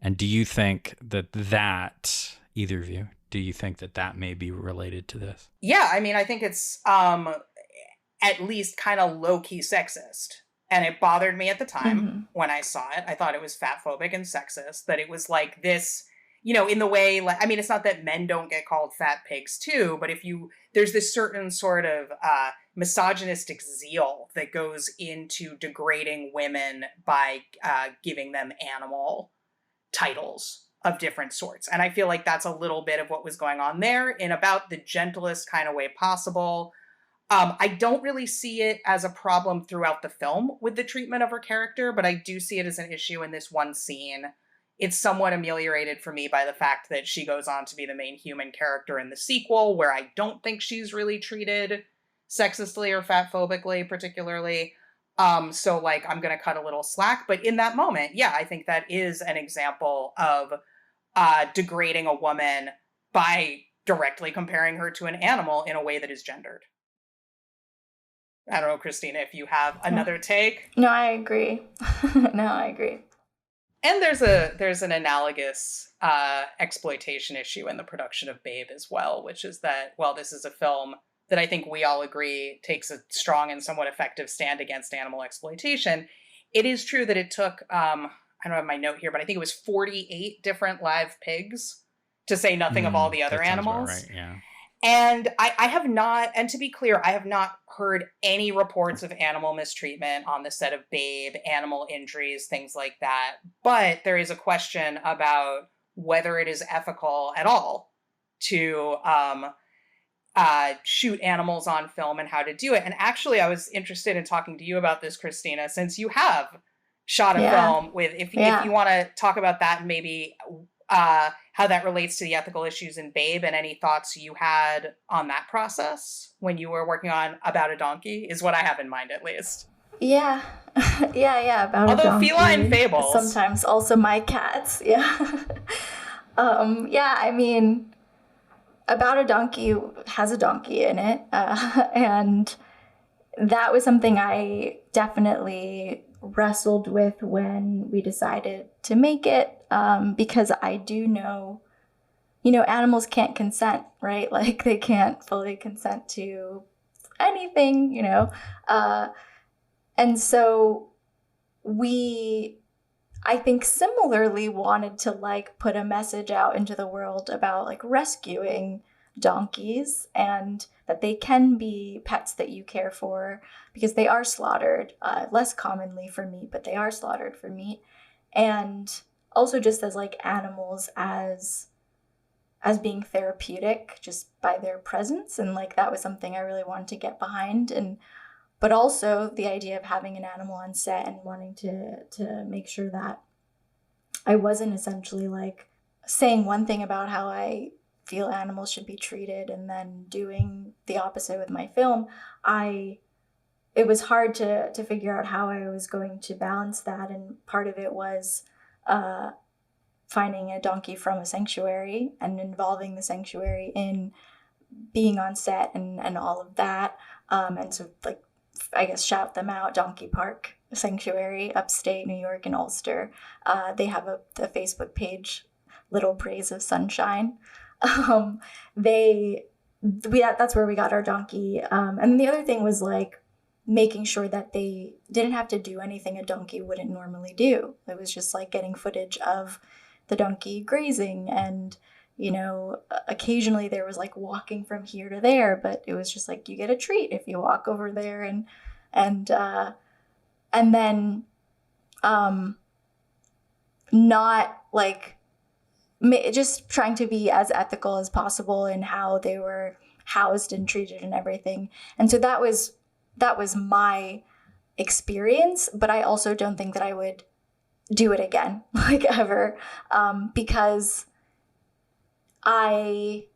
And do you think that either of you, do you think that may be related to this? Yeah, I mean, I think it's at least kind of low-key sexist. And it bothered me at the time when I saw it. I thought it was fatphobic and sexist, that it was like this, in the way, like, I mean, it's not that men don't get called fat pigs too, but there's this certain sort of misogynistic zeal that goes into degrading women by giving them animal titles of different sorts. And I feel like that's a little bit of what was going on there in about the gentlest kind of way possible. I don't really see it as a problem throughout the film with the treatment of her character, but I do see it as an issue in this one scene. It's somewhat ameliorated for me by the fact that she goes on to be the main human character in the sequel, where I don't think she's really treated sexistly or fatphobically particularly. So like, I'm going to cut a little slack, but in that moment, yeah, I think that is an example of degrading a woman by directly comparing her to an animal in a way that is gendered. I don't know, Christina, if you have another take. No, I agree. I agree. And there's an analogous exploitation issue in the production of Babe as well, which is that, well, this is a film that I think we all agree takes a strong and somewhat effective stand against animal exploitation. It is true that it took, I don't have my note here, but I think it was 48 different live pigs, to say nothing of all the other animals. Right, yeah. And I have not, and to be clear, I have not heard any reports of animal mistreatment on the set of Babe, animal injuries, things like that. But there is a question about whether it is ethical at all to shoot animals on film and how to do it. And actually, I was interested in talking to you about this, Christina, since you have shot a film with, if you want to talk about that and maybe how that relates to the ethical issues in Babe, and any thoughts you had on that process when you were working on About a Donkey, is what I have in mind, at least. Yeah. About Although a donkey. feline fables. Sometimes also my cats. Yeah. I mean, About a Donkey has a donkey in it. And that was something I definitely wrestled with when we decided to make it, because I do know, animals can't consent, right? Like, they can't fully consent to anything, and so I think similarly wanted to like put a message out into the world about like rescuing donkeys, and that they can be pets that you care for, because they are slaughtered, less commonly for meat, but they are slaughtered for meat. And also just as like animals as being therapeutic just by their presence. And like, that was something I really wanted to get behind. But also the idea of having an animal on set and wanting to make sure that I wasn't essentially like saying one thing about how I feel animals should be treated and then doing the opposite with my film. It was hard to figure out how I was going to balance that. And part of it was finding a donkey from a sanctuary and involving the sanctuary in being on set and all of that. And so, like, I guess shout them out, Donkey Park Sanctuary, upstate New York in Ulster. They have a Facebook page, Little Brays of Sunshine. That's where we got our donkey. And the other thing was like making sure that they didn't have to do anything a donkey wouldn't normally do. It was just like getting footage of the donkey grazing, and occasionally there was like walking from here to there, but it was just like, you get a treat if you walk over there, and then not like just trying to be as ethical as possible in how they were housed and treated and everything. And so that was my experience, but I also don't think that I would do it again, like ever, because it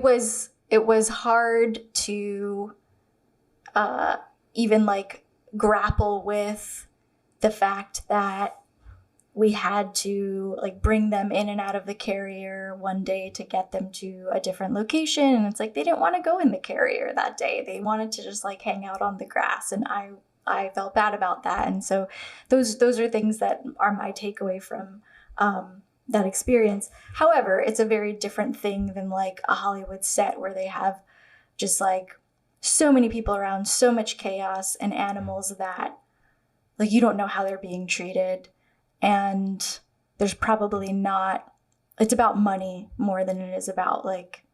was hard to even like grapple with the fact that we had to like bring them in and out of the carrier one day to get them to a different location. And it's like, they didn't want to go in the carrier that day. They wanted to just like hang out on the grass. And I felt bad about that. And so those are things that are my takeaway from that experience. However, it's a very different thing than like a Hollywood set where they have just like so many people around, so much chaos, and animals that like you don't know how they're being treated. And there's probably not, it's about money more than it is about like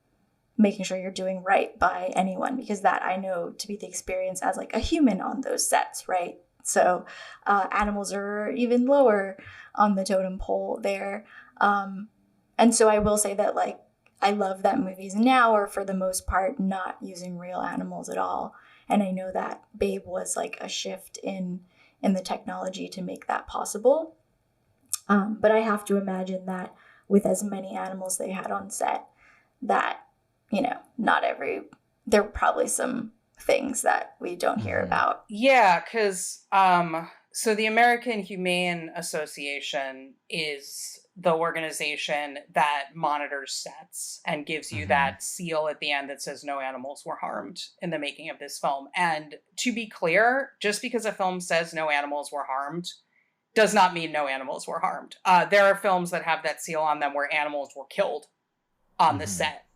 making sure you're doing right by anyone, because that I know to be the experience as like a human on those sets, right? So animals are even lower on the totem pole there. And so I will say that like I love that movies now are for the most part not using real animals at all. And I know that Babe was like a shift in the technology to make that possible. But I have to imagine that with as many animals they had on set, that, you know, there were probably some things that we don't hear about. Yeah, because so the American Humane Association is the organization that monitors sets and gives you that seal at the end that says no animals were harmed in the making of this film. And to be clear, just because a film says no animals were harmed does not mean no animals were harmed. There are films that have that seal on them where animals were killed on the set.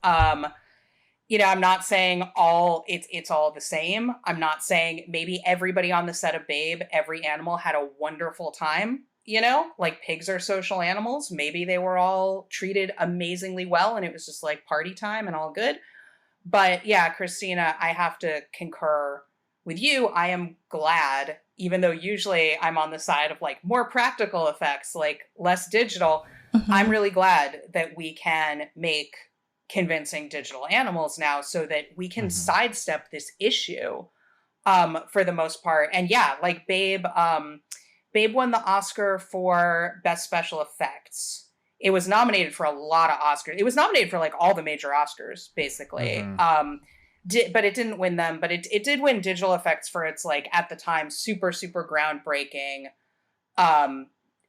You know, I'm not saying it's all the same. I'm not saying maybe everybody on the set of Babe, every animal had a wonderful time. You know, like pigs are social animals. Maybe they were all treated amazingly well and it was just like party time and all good. But yeah, Christina, I have to concur with you. I am glad, even though usually I'm on the side of like more practical effects, like less digital. I'm really glad that we can make convincing digital animals now so that we can sidestep this issue for the most part. And yeah, like Babe won the Oscar for Best Special Effects. It was nominated for a lot of Oscars. It was nominated for like all the major Oscars, basically. But it didn't win them. But it did win digital effects for its like at the time super groundbreaking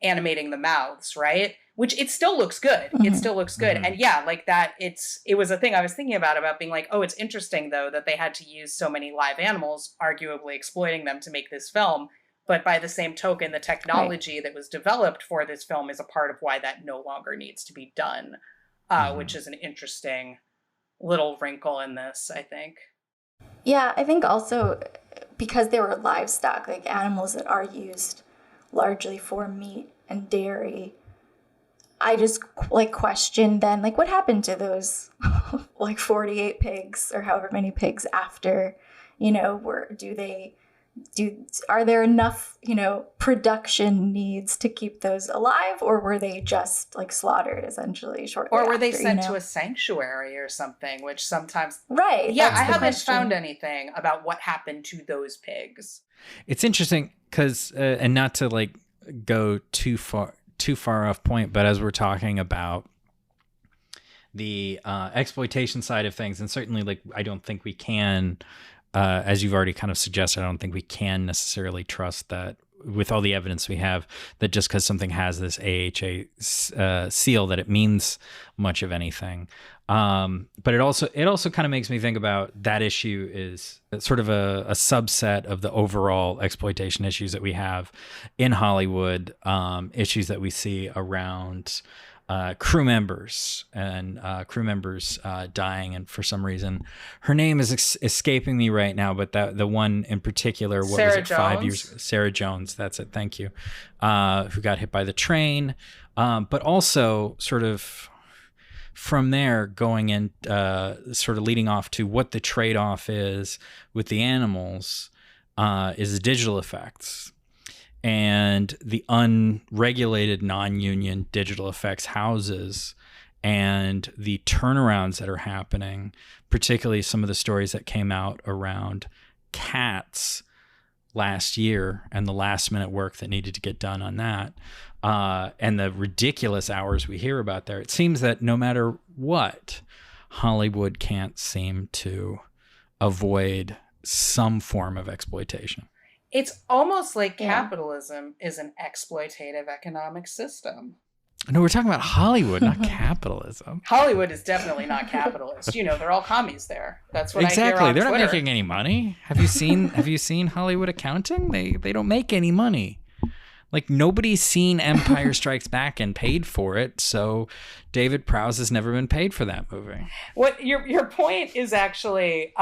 animating the mouths, right? Which it still looks good. It still looks good. And yeah, like that. It was a thing I was thinking about being like, oh, it's interesting though that they had to use so many live animals, arguably exploiting them to make this film. But by the same token, the technology that was developed for this film is a part of why that no longer needs to be done, which is an interesting little wrinkle in this, I think. Yeah, I think also because they were livestock, like animals that are used largely for meat and dairy, I just like question then, like what happened to those like 48 pigs or however many pigs after, you know, are there enough, you know, production needs to keep those alive, or were they just like slaughtered essentially shortly or were they after, sent to a sanctuary or something, which sometimes yeah, I haven't found anything about what happened to those pigs. It's interesting because and not to like go too far off point, but as we're talking about the exploitation side of things, and certainly like I don't think we can as you've already kind of suggested, I don't think we can necessarily trust that with all the evidence we have, that just because something has this AHA seal that it means much of anything. But it also kind of makes me think about that issue is sort of a subset of the overall exploitation issues that we have in Hollywood, issues that we see around crew members and crew members dying, and for some reason her name is escaping me right now, but the one in particular, what Sarah was it, Jones? 5 years, Sarah Jones, that's it, thank you, who got hit by the train, but also sort of from there going in, sort of leading off to what the trade-off is with the animals, is the digital effects and the unregulated non-union digital effects houses and the turnarounds that are happening, particularly some of the stories that came out around Cats last year and the last minute work that needed to get done on that, and the ridiculous hours we hear about there. It seems that no matter what, Hollywood can't seem to avoid some form of exploitation. It's almost like capitalism is an exploitative economic system. No, we're talking about Hollywood, not capitalism. Hollywood is definitely not capitalist. They're all commies there. That's what exactly. I hear on They're Twitter. not making any money. Have you seen Hollywood accounting? They don't make any money. Like, nobody's seen Empire Strikes Back and paid for it, so David Prowse has never been paid for that movie. What your point is actually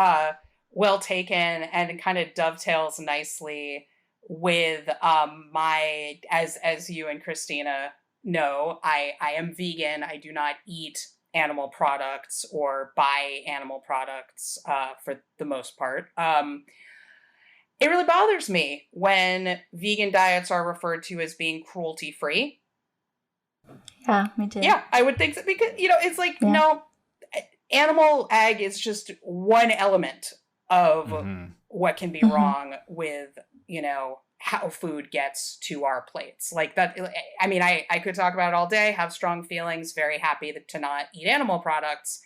well taken, and it kind of dovetails nicely with my, as you and Christina know, I am vegan. I do not eat animal products or buy animal products for the most part. It really bothers me when vegan diets are referred to as being cruelty-free. Yeah, me too. Yeah, I would think so, because, it's like, no, animal ag is just one element of what can be wrong with, how food gets to our plates. Like that, I mean, I could talk about it all day, have strong feelings, very happy to not eat animal products,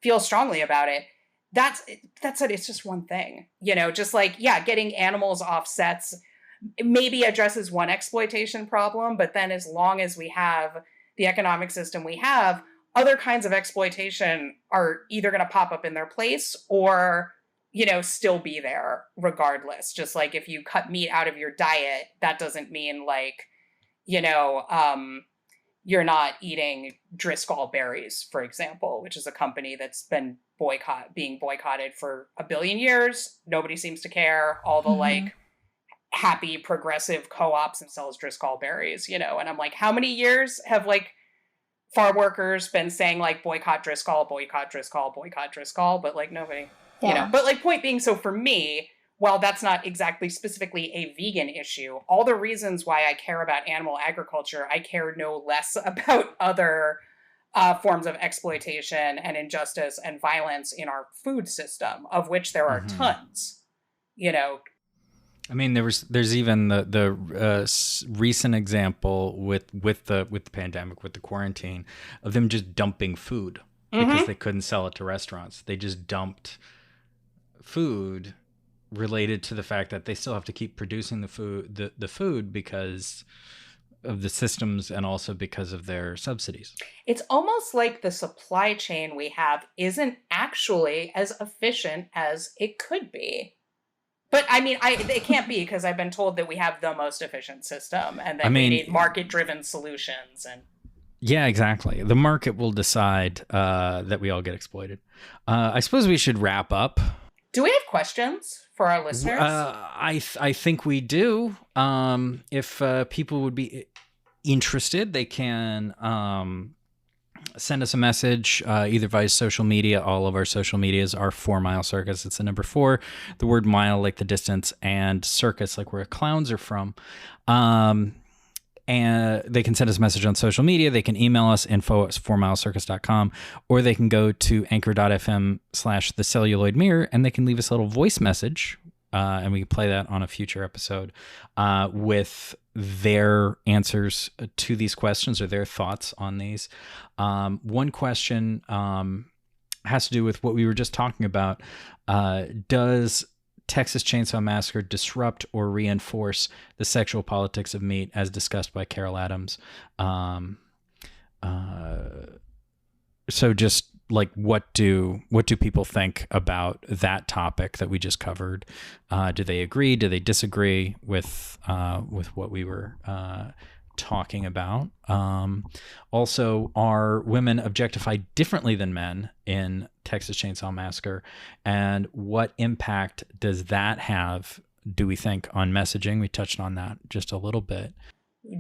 feel strongly about it. That's it. It's just one thing, just like, getting animals off sets maybe addresses one exploitation problem, but then as long as we have the economic system we have, other kinds of exploitation are either going to pop up in their place or, still be there regardless. Just like if you cut meat out of your diet, that doesn't mean like, you're not eating Driscoll berries, for example, which is a company that's been being boycotted for 1 billion years. Nobody seems to care. All the like happy progressive co-ops and sells Driscoll berries, and I'm like, how many years have like farm workers been saying like boycott Driscoll, boycott Driscoll, boycott Driscoll, but like nobody, but like point being, so for me, while that's not exactly specifically a vegan issue, all the reasons why I care about animal agriculture, I care no less about other forms of exploitation and injustice and violence in our food system, of which there are tons. I mean, there's even the recent example with the pandemic, with the quarantine, of them just dumping food because they couldn't sell it to restaurants. They just dumped food related to the fact that they still have to keep producing the food because of the systems and also because of their subsidies. It's almost like the supply chain we have isn't actually as efficient as it could be. But I mean, it can't be, because I've been told that we have the most efficient system and that we need market-driven solutions. And yeah, exactly. The market will decide that we all get exploited. I suppose we should wrap up. Do we have questions for our listeners? I think we do. If people would be interested, they can send us a message either via social media. All of our social medias are 4 Mile Circus. It's the number 4, the word mile like the distance, and circus like where clowns are from. And they can send us a message on social media. They can email us, info@4milecircus.com, or they can go to anchor.fm/the Celluloid Mirror, and they can leave us a little voice message, and we can play that on a future episode with their answers to these questions or their thoughts on these. One question has to do with what we were just talking about. Does Texas Chain Saw Massacre disrupt or reinforce the sexual politics of meat, as discussed by Carol Adams? So just like, what do people think about that topic that we just covered? Do they agree? Do they disagree with what we were talking about? Also, are women objectified differently than men in Texas Chain Saw Massacre? And what impact does that have, do we think, on messaging? We touched on that just a little bit.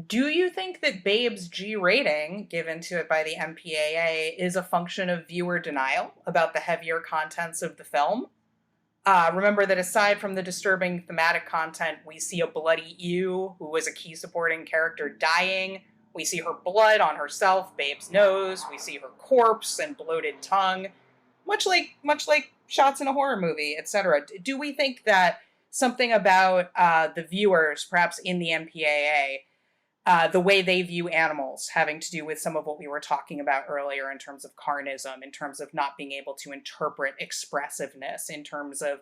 Do you think that Babe's G rating given to it by the MPAA is a function of viewer denial about the heavier contents of the film? Remember that aside from the disturbing thematic content, we see a bloody ewe, who was a key supporting character, dying. We see her blood on herself, Babe's nose. We see her corpse and bloated tongue, much like shots in a horror movie, etc. Do we think that something about the viewers, perhaps in the MPAA, the way they view animals, having to do with some of what we were talking about earlier in terms of carnism, in terms of not being able to interpret expressiveness, in terms of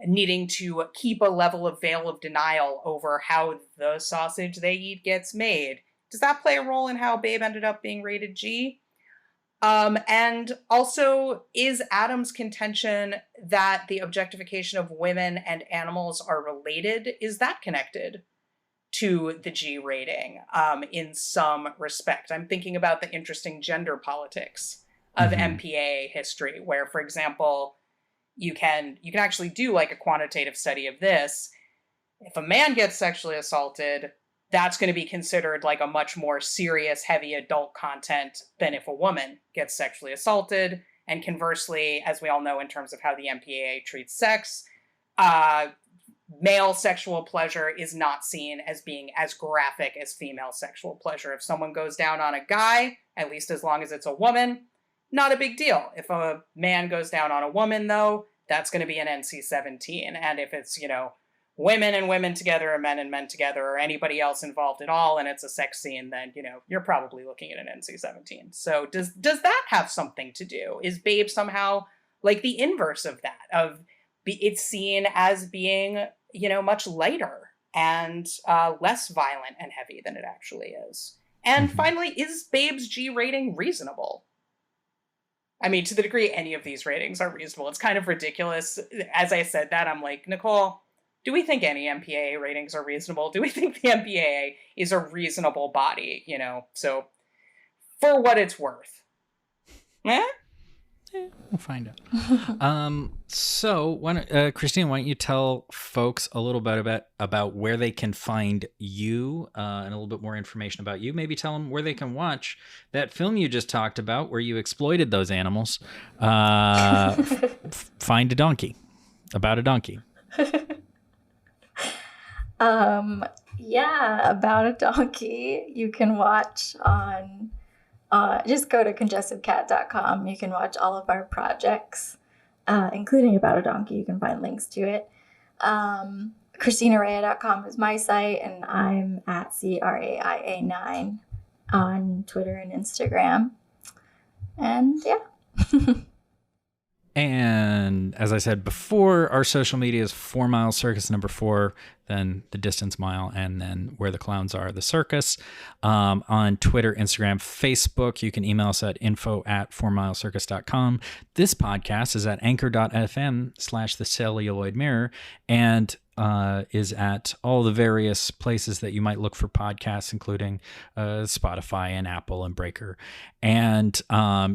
needing to keep a level of veil of denial over how the sausage they eat gets made. Does that play a role in how Babe ended up being rated G? And also, is Adam's contention that the objectification of women and animals are related, is that connected to the G rating in some respect? I'm thinking about the interesting gender politics of MPAA history, where, for example, you can actually do like a quantitative study of this. If a man gets sexually assaulted, that's going to be considered like a much more serious, heavy adult content than if a woman gets sexually assaulted. And conversely, as we all know in terms of how the MPAA treats sex, male sexual pleasure is not seen as being as graphic as female sexual pleasure. If someone goes down on a guy, at least as long as it's a woman, not a big deal. If a man goes down on a woman, though, that's going to be an NC-17. And if it's, women and women together or men and men together or anybody else involved at all and it's a sex scene, then, you're probably looking at an NC-17. So does that have something to do? Is Babe somehow like the inverse of that? It's seen as being, much lighter and less violent and heavy than it actually is. And finally, is Babe's G rating reasonable? I mean, to the degree any of these ratings are reasonable, it's kind of ridiculous. As I said that, I'm like, Nicole, do we think any MPAA ratings are reasonable? Do we think the MPAA is a reasonable body? So for what it's worth. We'll find out. So, Christine, why don't you tell folks a little bit about where they can find you and a little bit more information about you. Maybe tell them where they can watch that film you just talked about where you exploited those animals. Find a Donkey. About a Donkey. About a Donkey. You can watch on... just go to congestivecat.com. You can watch all of our projects, including About a Donkey. You can find links to it. ChristinaRaya.com is my site, and I'm at CRAIA9 on Twitter and Instagram. And yeah. And as I said before, our social media is 4 Mile Circus, number 4, then the distance mile, and then Where the Clowns Are, the circus. On Twitter, Instagram, Facebook, you can email us at info@4milecircus.com. This podcast is at anchor.fm/the Celluloid Mirror, and is at all the various places that you might look for podcasts, including Spotify and Apple and Breaker. And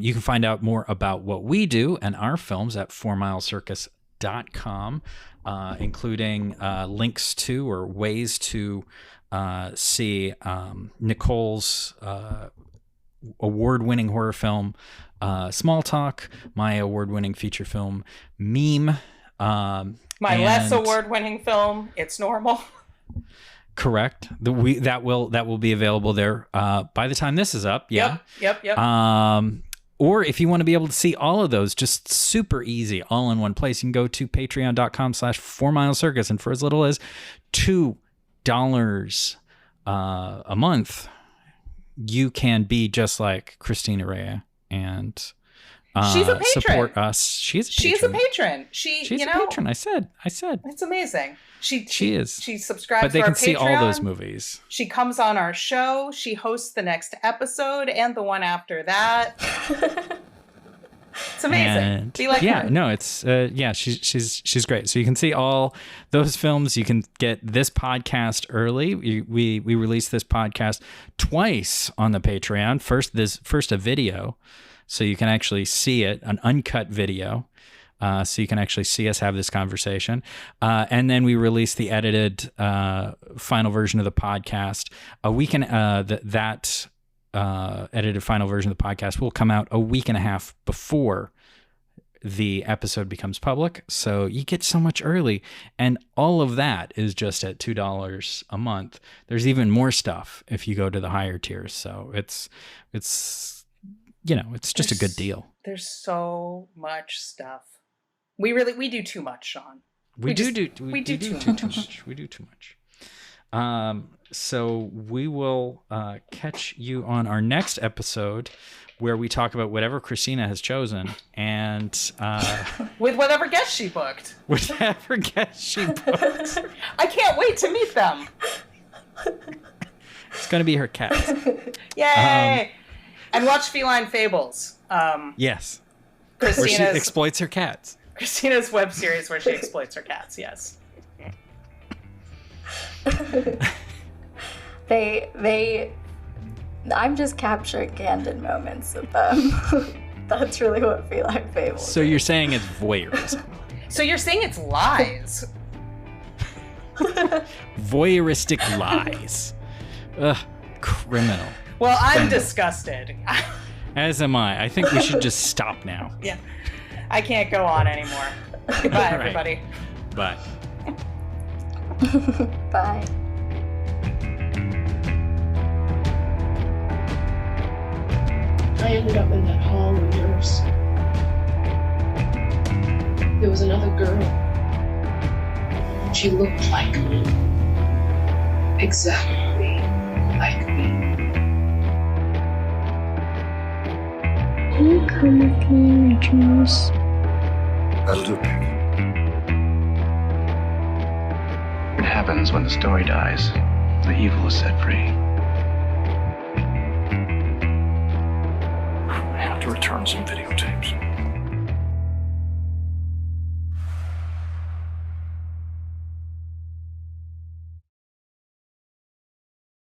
you can find out more about what we do and our films at 4milecircus.com, including links to or ways to see Nicole's award-winning horror film, Small Talk, my award-winning feature film, Meme, my less award-winning film, It's Normal. Correct. That will be available there by the time this is up. Yeah. Yep. Or if you want to be able to see all of those, just super easy, all in one place, you can go to patreon.com/4milecircus, and for as little as $2 a month, you can be just like Christina Rhea and she's a patron. Support us. She's a patron. She's a patron. I said. It's amazing. She is. She subscribes but they to our can see Patreon. all those movies. She comes on our show. She hosts the next episode and the one after that. It's amazing. And be like her. No, it's she's great. So you can see all those films. You can get this podcast early. We release this podcast twice on the Patreon. First a video, so you can actually see it, an uncut video. So you can actually see us have this conversation. And then we release the edited final version of the podcast a week, and that edited final version of the podcast will come out a week and a half before the episode becomes public. So you get so much early, and all of that is just at $2 a month. There's even more stuff if you go to the higher tiers. So it's just a good deal. There's so much stuff. We do too much, Sean. We do too much. So we will catch you on our next episode where we talk about whatever Christina has chosen and with whatever guest she booked. Whatever guest she booked. I can't wait to meet them. It's going to be her cats. Yay! And watch Feline Fables. Yes. Christina's, where she exploits her cats. Christina's web series where she exploits her cats, yes. I'm just capturing candid moments of them. That's really what Feline Fables So you're saying it's voyeurism. So you're saying it's lies. Voyeuristic lies. Ugh, criminal. Well, I'm disgusted. As am I. I think we should just stop now. Yeah. I can't go on anymore. Goodbye, everybody. Bye. Bye. I ended up in that hall with yours. There was another girl. She looked like me. Exactly like me. Can you come with me, Jules? That'll do. It happens when the story dies. The evil is set free. I have to return some videotapes.